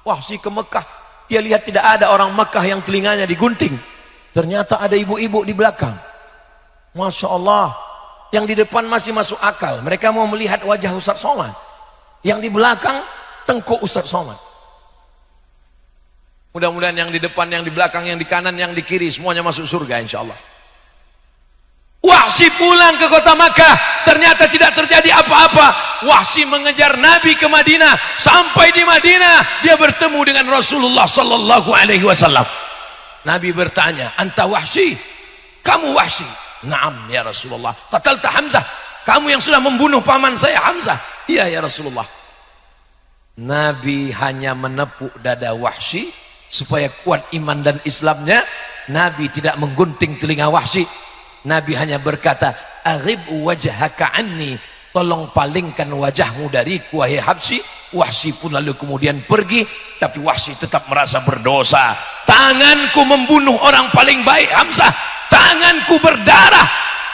Wahsy ke Mekah. Dia lihat tidak ada orang Mekah yang telinganya digunting, ternyata ada ibu-ibu di belakang. Masya Allah, yang di depan masih masuk akal, mereka mau melihat wajah Ustaz Somad, yang di belakang tengkuk Ustaz Somad. Mudah-mudahan yang di depan, yang di belakang, yang di kanan, yang di kiri semuanya masuk surga insya Allah. Wahsy pulang ke kota Makkah, ternyata tidak terjadi apa-apa. Wahsy mengejar Nabi ke Madinah. Sampai di Madinah dia bertemu dengan Rasulullah sallallahu alaihi wasallam. Nabi bertanya, "Anta Wahsy? Kamu Wahsy?" "Na'am ya Rasulullah." "Qatalta Hamzah? Kamu yang sudah membunuh paman saya Hamzah?" "Iya ya Rasulullah." Nabi hanya menepuk dada Wahsy supaya kuat iman dan Islamnya. Nabi tidak menggunting telinga Wahsy. Nabi hanya berkata, "Aghib wajhaka anni." Tolong palingkan wajahmu dariku wahai Habsyi. Wahsy pun lalu kemudian pergi, tapi Wahsy tetap merasa berdosa. Tanganku membunuh orang paling baik Hamzah, tanganku berdarah,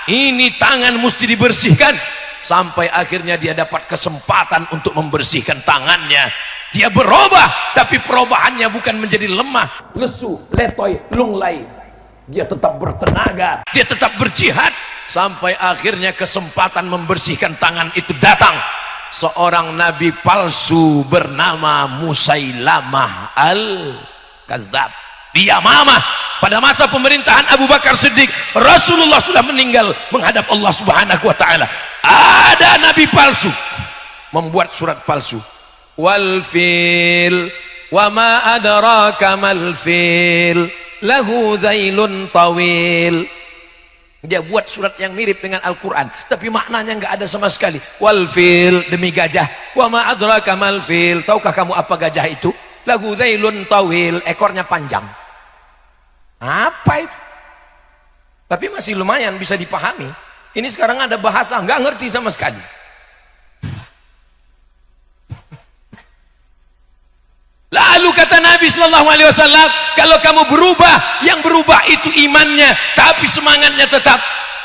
ini tangan mesti dibersihkan. Sampai akhirnya dia dapat kesempatan untuk membersihkan tangannya. Dia berubah, tapi perubahannya bukan menjadi lemah, lesu, letoy, lunglai. Dia tetap bertenaga, dia tetap berjihad. Sampai akhirnya kesempatan membersihkan tangan itu datang. Seorang nabi palsu bernama Musailamah Al-Kadzab di Yamamah. Pada masa pemerintahan Abu Bakar Siddiq, Rasulullah sudah meninggal menghadap Allah Subhanahu wa taala. Ada nabi palsu membuat surat palsu. Wal fil wa ma adraka mal fil lahu dhailun tawil. Dia buat surat yang mirip dengan Al-Quran, tapi maknanya nggak ada sama sekali. Wal fil, demi gajah. Wa ma adraka mal fil, tahukah kamu apa gajah itu? Lahu dhailun tawil, ekornya panjang. Apa itu? Tapi masih lumayan bisa dipahami. Ini sekarang ada bahasa nggak ngerti sama sekali. Lalu kata Nabi sallallahu alaihi wasallam, kalau kamu berubah, yang berubah itu imannya, tapi semangatnya tetap.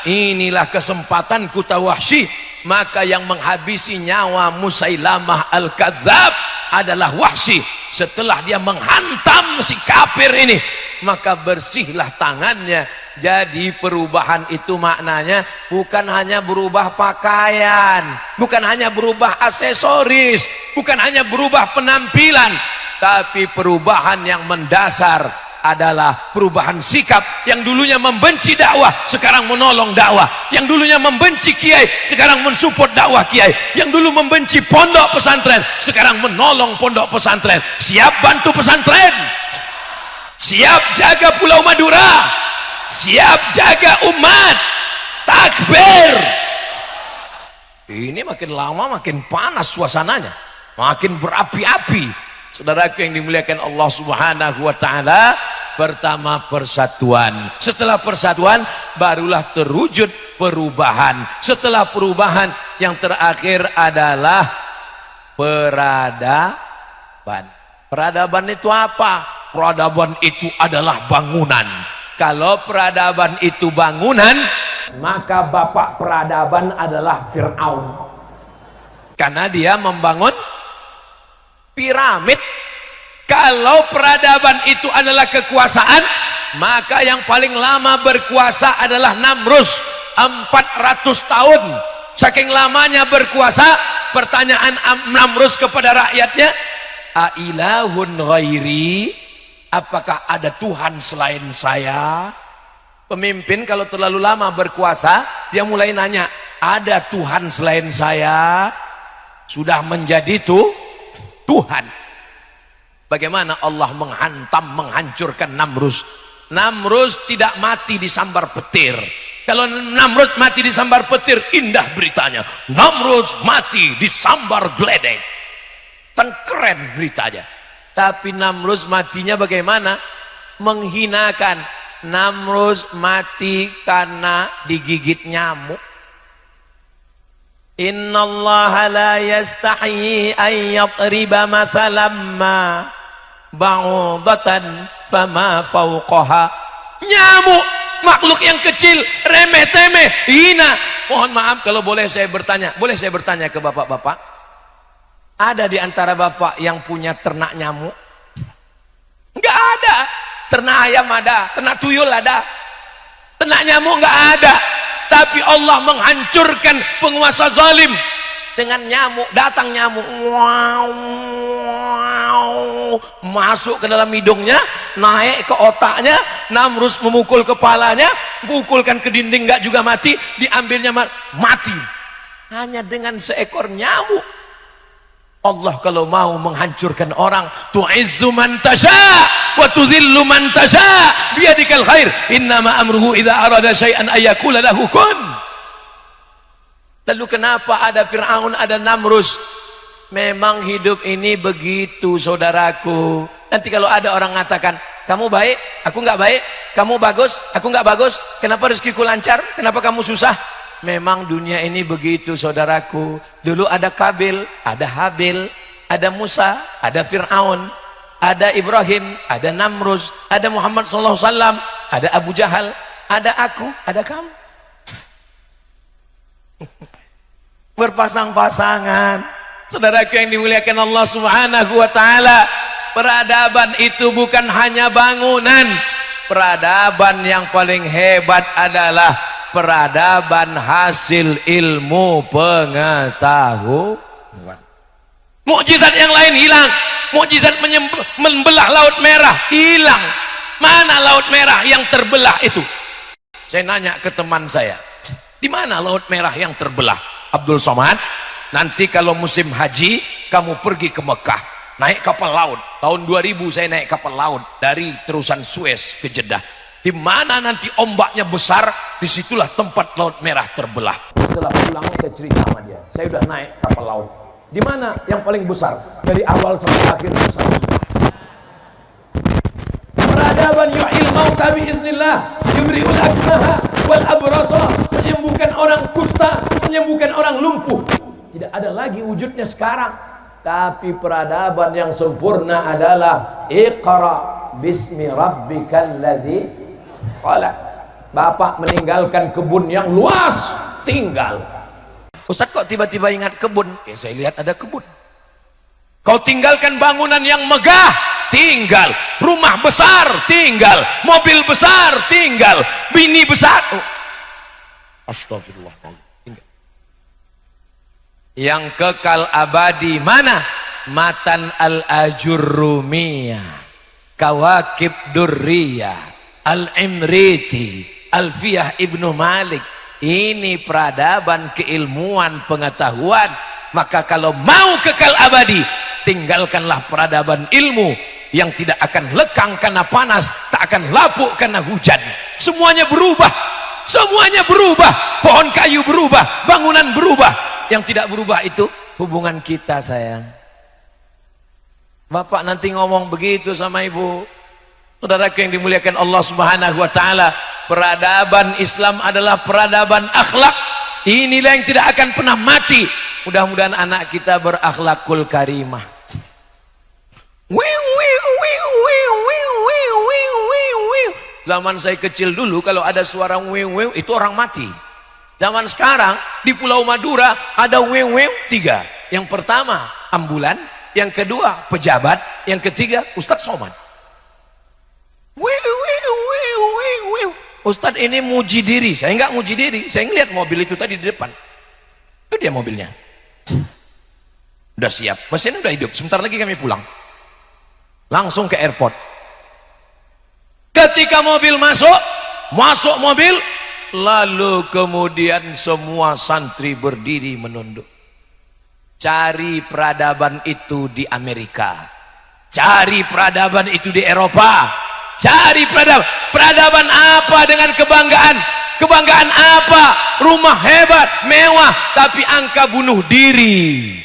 Inilah kesempatanku Wahsy. Maka yang menghabisi nyawa Musailamah Al-Kadzab adalah Wahsy. Setelah dia menghantam si kafir ini, maka bersihlah tangannya. Jadi perubahan itu maknanya bukan hanya berubah pakaian, bukan hanya berubah aksesoris, bukan hanya berubah penampilan, tapi perubahan yang mendasar adalah perubahan sikap. Yang dulunya membenci dakwah, sekarang menolong dakwah. Yang dulunya membenci kiai, sekarang mensupport dakwah kiai. Yang dulu membenci pondok pesantren, sekarang menolong pondok pesantren. Siap bantu pesantren, siap jaga Pulau Madura, siap jaga umat. Takbir. Ini makin lama makin panas suasananya, makin berapi-api. Saudaraku yang dimuliakan Allah Subhanahu wa taala, pertama persatuan. Setelah persatuan barulah terwujud perubahan. Setelah perubahan yang terakhir adalah peradaban. Peradaban itu apa? Peradaban itu adalah bangunan. Kalau peradaban itu bangunan, maka bapak peradaban adalah Fir'aun. Karena dia membangun piramid. Kalau peradaban itu adalah kekuasaan, maka yang paling lama berkuasa adalah Namrus, 400 tahun. Saking lamanya berkuasa, pertanyaan Namrus kepada rakyatnya, ailahun ghairi, apakah ada Tuhan selain saya? Pemimpin kalau terlalu lama berkuasa, dia mulai nanya, ada Tuhan selain saya? Sudah menjadi Tuhan. Bagaimana Allah menghantam, menghancurkan Namrus? Namrus tidak mati disambar petir. Kalau Namrus mati disambar petir, indah beritanya. Namrus mati disambar geledek, kan keren beritanya. Tapi Namrus matinya bagaimana? Menghinakan. Namrus mati karena digigit nyamuk. Innallaha la yastahi an yatriba mathalan ma ba'udatan fama fawqaha. Nyamuk, makhluk yang kecil, remeh-temeh, hina. Mohon maaf kalau boleh saya bertanya. Boleh saya bertanya ke bapak-bapak? Ada di antara bapak yang punya ternak nyamuk? Enggak ada. Ternak ayam ada, ternak tuyul ada, ternak nyamuk enggak ada. Tapi Allah menghancurkan penguasa zalim dengan nyamuk. Datang nyamuk, wow, wow, masuk ke dalam hidungnya, naik ke otaknya. Namrus memukul kepalanya, pukulkan ke dinding, enggak juga mati. Diambilnya mati hanya dengan seekor nyamuk. Allah kalau mau menghancurkan orang, tu'izzu man tasha wa tudhillu man tasha biyadikal khair, innama amruhu idza arada syai'an ayyakula lahu kun. Lalu kenapa ada Fir'aun, ada Namrus? Memang hidup ini begitu, saudaraku. Nanti kalau ada orang mengatakan, kamu baik, aku enggak baik, kamu bagus, aku enggak bagus, kenapa rezekiku lancar, kenapa kamu susah? Memang dunia ini begitu, saudaraku. Dulu ada Kabil, ada Habil, ada Musa, ada Fir'aun, ada Ibrahim, ada Namrus, ada Muhammad SAW, ada Abu Jahal, ada aku, ada kamu. Berpasang-pasangan. Saudaraku yang dimuliakan Allah Subhanahu wa Ta'ala, peradaban itu bukan hanya bangunan. Peradaban yang paling hebat adalah peradaban hasil ilmu pengetahuan. Mukjizat yang lain hilang. Mukjizat membelah laut merah hilang. Mana laut merah yang terbelah itu? Saya nanya ke teman saya, di mana laut merah yang terbelah? Abdul Somad, nanti kalau musim haji kamu pergi ke Mekah, naik kapal laut. Tahun 2000 saya naik kapal laut dari terusan Suez ke Jeddah. Di mana nanti ombaknya besar, disitulah tempat laut merah terbelah. Setelah pulang saya cerita sama dia, saya udah naik kapal laut. Di mana yang paling besar? Dari awal sampai akhir besar. Peradaban yu'il mauta biiznillah, yubri'ul akmaha wal abrasa, menyembuhkan orang kusta, menyembuhkan orang lumpuh. Tidak ada lagi wujudnya sekarang. Tapi peradaban yang sempurna adalah Iqra bismi rabbikal ladzi khalaq. Bapak meninggalkan kebun yang luas, tinggal. Ustaz kok tiba-tiba ingat kebun? Ya saya lihat ada kebun. Kau tinggalkan bangunan yang megah, tinggal. Rumah besar, tinggal. Mobil besar, tinggal. Bini besar. Oh. Astagfirullah. Tinggal. Yang kekal abadi mana? Matan al-Ajurrumiyah, Kawakib Durriyah, Al-Imriti, Alfiyah Ibnu Malik. Ini peradaban keilmuan pengetahuan. Maka kalau mau kekal abadi, tinggalkanlah peradaban ilmu yang tidak akan lekang karena panas, tak akan lapuk karena hujan. Semuanya berubah, semuanya berubah. Pohon kayu berubah, bangunan berubah. Yang tidak berubah itu hubungan kita, sayang. Bapak nanti ngomong begitu sama ibu. Saudaraku yang dimuliakan Allah Subhanahu wa Ta'ala, peradaban Islam adalah peradaban akhlak. Inilah yang tidak akan pernah mati. Mudah-mudahan anak kita berakhlakul karimah. Zaman saya kecil dulu kalau ada suara wiu itu orang mati. Zaman sekarang di Pulau Madura ada wiu 3. Yang pertama ambulan, yang kedua pejabat, yang ketiga Ustadz Somad. Ustadz ini muji diri. Saya enggak muji diri, saya ngeliat mobil itu tadi di depan. Itu dia mobilnya. Udah siap, mesin udah hidup, sebentar lagi kami pulang. Langsung ke airport. Ketika mobil masuk mobil, lalu kemudian semua santri berdiri menunduk. Cari peradaban itu di Amerika, cari peradaban itu di Eropa. Cari peradaban apa dengan kebanggaan? Kebanggaan apa? Rumah hebat, mewah, tapi angka bunuh diri.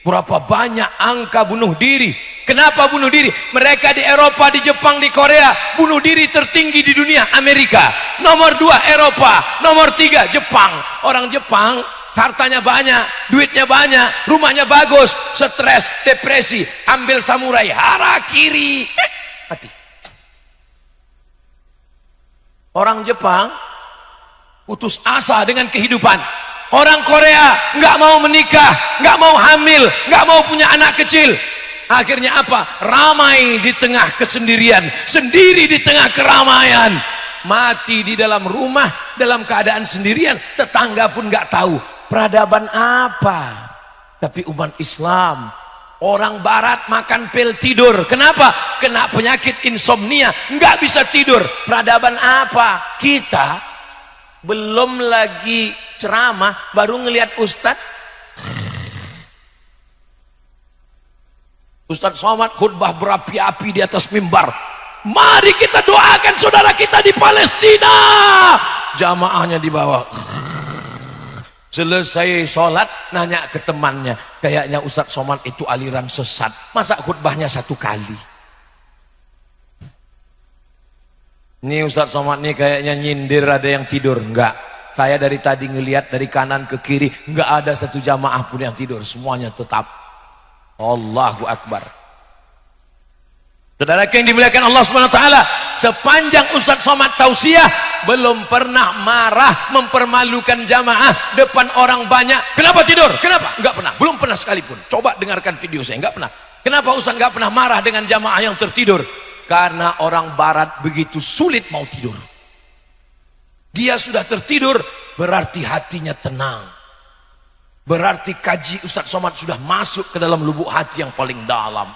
Berapa banyak angka bunuh diri? Kenapa bunuh diri? Mereka di Eropa, di Jepang, di Korea, bunuh diri tertinggi di dunia Amerika. Nomor 2 Eropa, nomor 3 Jepang. Orang Jepang hartanya banyak, duitnya banyak, rumahnya bagus, stres, depresi, ambil samurai, harakiri, mati. Orang Jepang putus asa dengan kehidupan. Orang Korea nggak mau menikah, nggak mau hamil, nggak mau punya anak kecil. Akhirnya apa? Ramai di tengah kesendirian, sendiri di tengah keramaian, mati di dalam rumah dalam keadaan sendirian, tetangga pun nggak tahu. Peradaban apa? Tapi umat Islam, orang Barat makan pil tidur. Kenapa? Kena penyakit insomnia, nggak bisa tidur. Peradaban apa? Kita belum lagi ceramah, baru ngelihat Ustadz Somad khutbah berapi-api di atas mimbar. Mari kita doakan saudara kita di Palestina. Jamaahnya di bawah. Selesai sholat, nanya ke temannya, kayaknya Ustadz Somad itu aliran sesat. Masa khutbahnya 1 kali? Ini Ustadz Somad nih kayaknya nyindir, ada yang tidur. Enggak, saya dari tadi ngelihat dari kanan ke kiri, enggak ada satu jamaah pun yang tidur, semuanya tetap. Allahu Akbar. Saudara yang dimuliakan Allah Subhanahu wa taala, sepanjang Ustadz Somad tausiah belum pernah marah mempermalukan jamaah depan orang banyak. Kenapa tidur? Kenapa? Enggak pernah, belum pernah sekalipun. Coba dengarkan video saya, enggak pernah. Kenapa Ustadz enggak pernah marah dengan jamaah yang tertidur? Karena orang Barat begitu sulit mau tidur. Dia sudah tertidur, berarti hatinya tenang. Berarti kaji Ustadz Somad sudah masuk ke dalam lubuk hati yang paling dalam.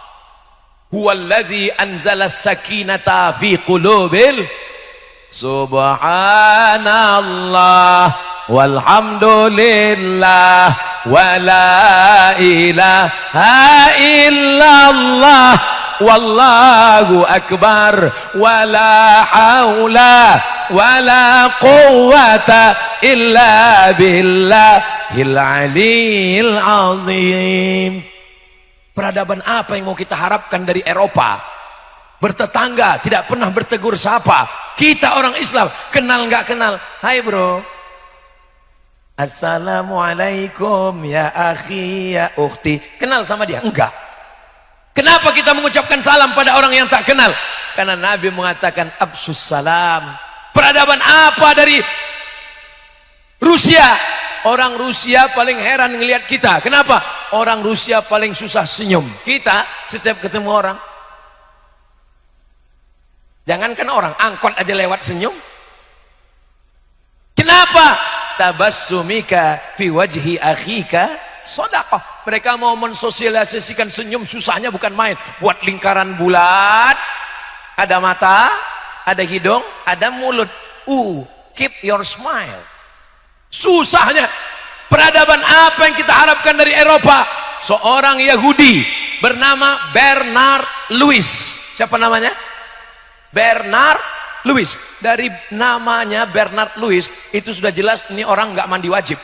Huwallazi anzala sakinata fi qulubil. Subhanallah walhamdulillah wala ilaha illallah wallahu akbar wala haula wala quwwata illa billahil aliyil azim. Peradaban apa yang mau kita harapkan dari Eropa? Bertetangga, tidak pernah bertegur sapa. Kita orang Islam, kenal nggak kenal, hai bro, assalamualaikum ya akhi ya ukhti. Kenal sama dia? Enggak. Kenapa kita mengucapkan salam pada orang yang tak kenal? Karena Nabi mengatakan afsus salam. Peradaban apa dari Rusia? Orang Rusia paling heran ngelihat kita. Kenapa? Orang Rusia paling susah senyum. Kita setiap ketemu orang, jangankan orang, angkot aja lewat senyum. Kenapa? Tabassumika fi wajhi akhika shadaqah. Mereka mau mensosialisasikan senyum, susahnya bukan main. Buat lingkaran bulat, ada mata, ada hidung, ada mulut. Keep your smile. Susahnya. Peradaban apa yang kita harapkan dari Eropa? Seorang Yahudi bernama Bernard Lewis. Siapa namanya? Bernard Lewis. Dari namanya Bernard Lewis itu sudah jelas ini orang nggak mandi wajib.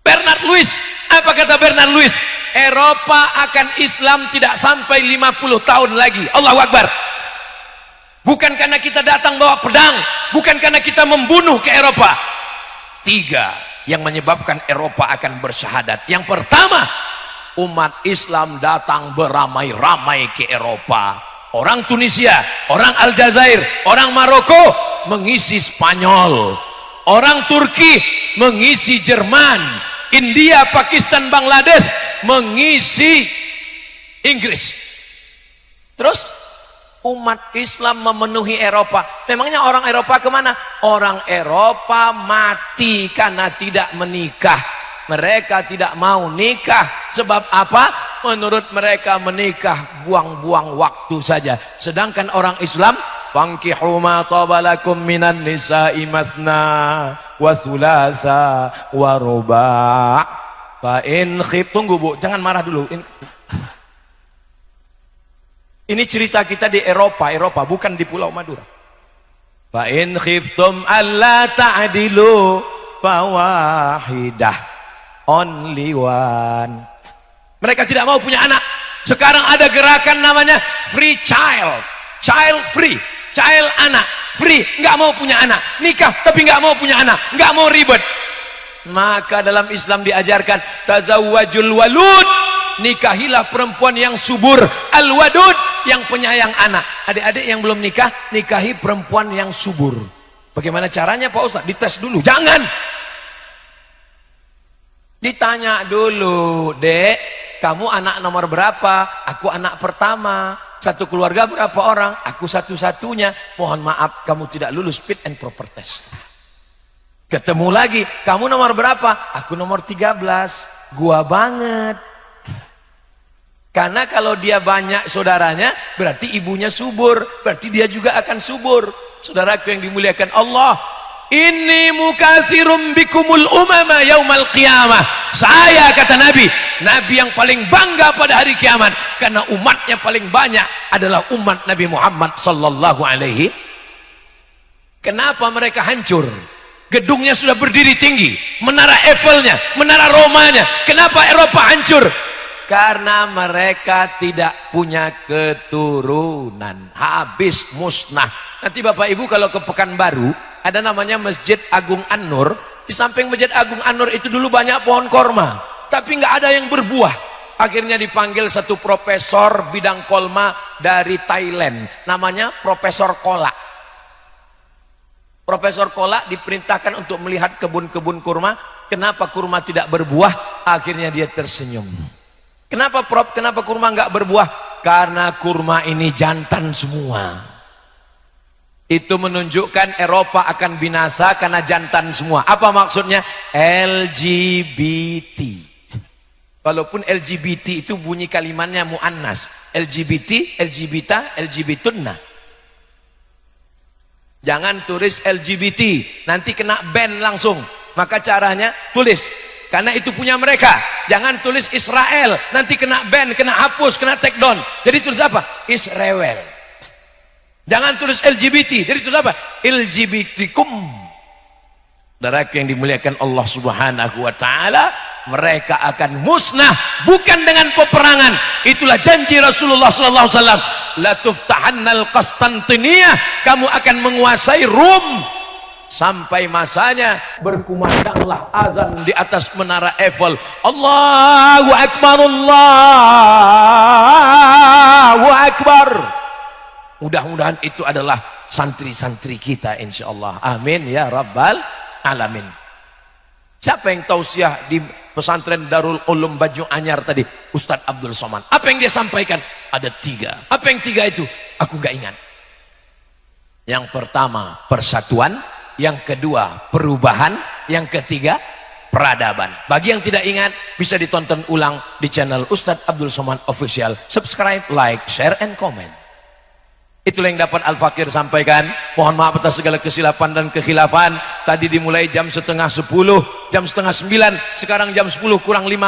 Bernard Lewis, apa kata Bernard Lewis? Eropa akan Islam tidak sampai 50 tahun lagi. Allahu Akbar. Bukan karena kita datang bawa pedang, bukan karena kita membunuh ke Eropa. 3 yang menyebabkan Eropa akan bersyahadat. Yang pertama, umat Islam datang beramai-ramai ke Eropa. Orang Tunisia, orang Aljazair, orang Maroko mengisi Spanyol, orang Turki mengisi Jerman, India, Pakistan, Bangladesh mengisi Inggris. Terus umat Islam memenuhi Eropa. Memangnya orang Eropa kemana? Orang Eropa mati karena tidak menikah. Mereka tidak mau nikah. Sebab apa? Menurut mereka menikah buang-buang waktu saja. Sedangkan orang Islam, fankihu ma tabalakum minan nisa'i mathna wa thulatha wa ruba'. Fa in khif, tunggu Bu, jangan marah dulu. Ini cerita kita di Eropa, bukan di Pulau Madura. Fa in khiftum alla ta'dilu fawahidah, only one. Mereka tidak mau punya anak. Sekarang ada gerakan namanya free child, child free, child anak free, nggak mau punya anak, nikah tapi nggak mau punya anak, nggak mau ribet. Maka dalam Islam diajarkan tazawwajul walud, nikahilah perempuan yang subur, al wadud, yang penyayang anak. Adik-adik yang belum nikah, nikahi perempuan yang subur. Bagaimana caranya Pak Ustaz? Dites dulu. Jangan, ditanya dulu. Dek, kamu anak nomor berapa? Aku anak pertama. Satu keluarga berapa orang? Aku satu-satunya. Mohon maaf, kamu tidak lulus fit and proper test. Ketemu lagi, kamu nomor berapa? Aku nomor 13. Gua banget. Karena kalau dia banyak saudaranya, berarti ibunya subur, berarti dia juga akan subur. Saudaraku yang dimuliakan Allah, inni mukatsirum bikumul umama yaumal qiyamah. Saya, kata Nabi yang paling bangga pada hari kiamat, karena umatnya paling banyak adalah umat Nabi Muhammad sallallahu alaihi. Kenapa mereka hancur? Gedungnya sudah berdiri tinggi, menara Eiffelnya, menara Romanya. Kenapa Eropa hancur? Karena mereka tidak punya keturunan, habis musnah. Nanti Bapak Ibu kalau ke Pekanbaru, ada namanya Masjid Agung An-Nur. Di samping Masjid Agung An-Nur itu dulu banyak pohon korma, tapi nggak ada yang berbuah. Akhirnya dipanggil satu profesor bidang kolma dari Thailand, namanya Profesor Kola. Profesor Kola diperintahkan untuk melihat kebun-kebun kurma. Kenapa kurma tidak berbuah? Akhirnya dia tersenyum. Kenapa Prof? Kenapa kurma nggak berbuah? Karena kurma ini jantan semua. Itu menunjukkan Eropa akan binasa karena jantan semua. Apa maksudnya? LGBT. Walaupun LGBT itu bunyi kalimatnya muannas. LGBT, LGBTA, LGBTunna. Jangan tulis LGBT, nanti kena ban langsung. Maka caranya tulis, karena itu punya mereka. Jangan tulis Israel, nanti kena ban, kena hapus, kena take down. Jadi tulis apa? Israel. Jangan tulis LGBT, jadi tulis apa? LGBTkum. Saudaraku yang dimuliakan Allah Subhanahu wa taala, mereka akan musnah bukan dengan peperangan. Itulah janji Rasulullah sallallahu alaihi wasallam, la tuftahannal Qastantiniyah, kamu akan menguasai Rum. Sampai masanya berkumandanglah azan di atas menara Eiffel, Allahu Akbar, Allahu Akbar. Mudah-mudahan itu adalah santri-santri kita insyaallah. Amin ya rabbal alamin. Siapa yang tausiah di pesantren Darul Ulum Baju Anyar tadi? Ustadz Abdul Somad. Apa yang dia sampaikan? Ada 3. Apa yang 3 itu? Aku nggak ingat. Yang pertama persatuan, yang kedua perubahan, yang ketiga peradaban. Bagi yang tidak ingat, bisa ditonton ulang di channel Ustadz Abdul Somad Official. Subscribe, like, share, and comment. Itulah yang dapat Al-Fakir sampaikan. Mohon maaf atas segala kesilapan dan kekhilafan. Tadi dimulai jam setengah 10, jam setengah 9, sekarang jam 10 kurang 15.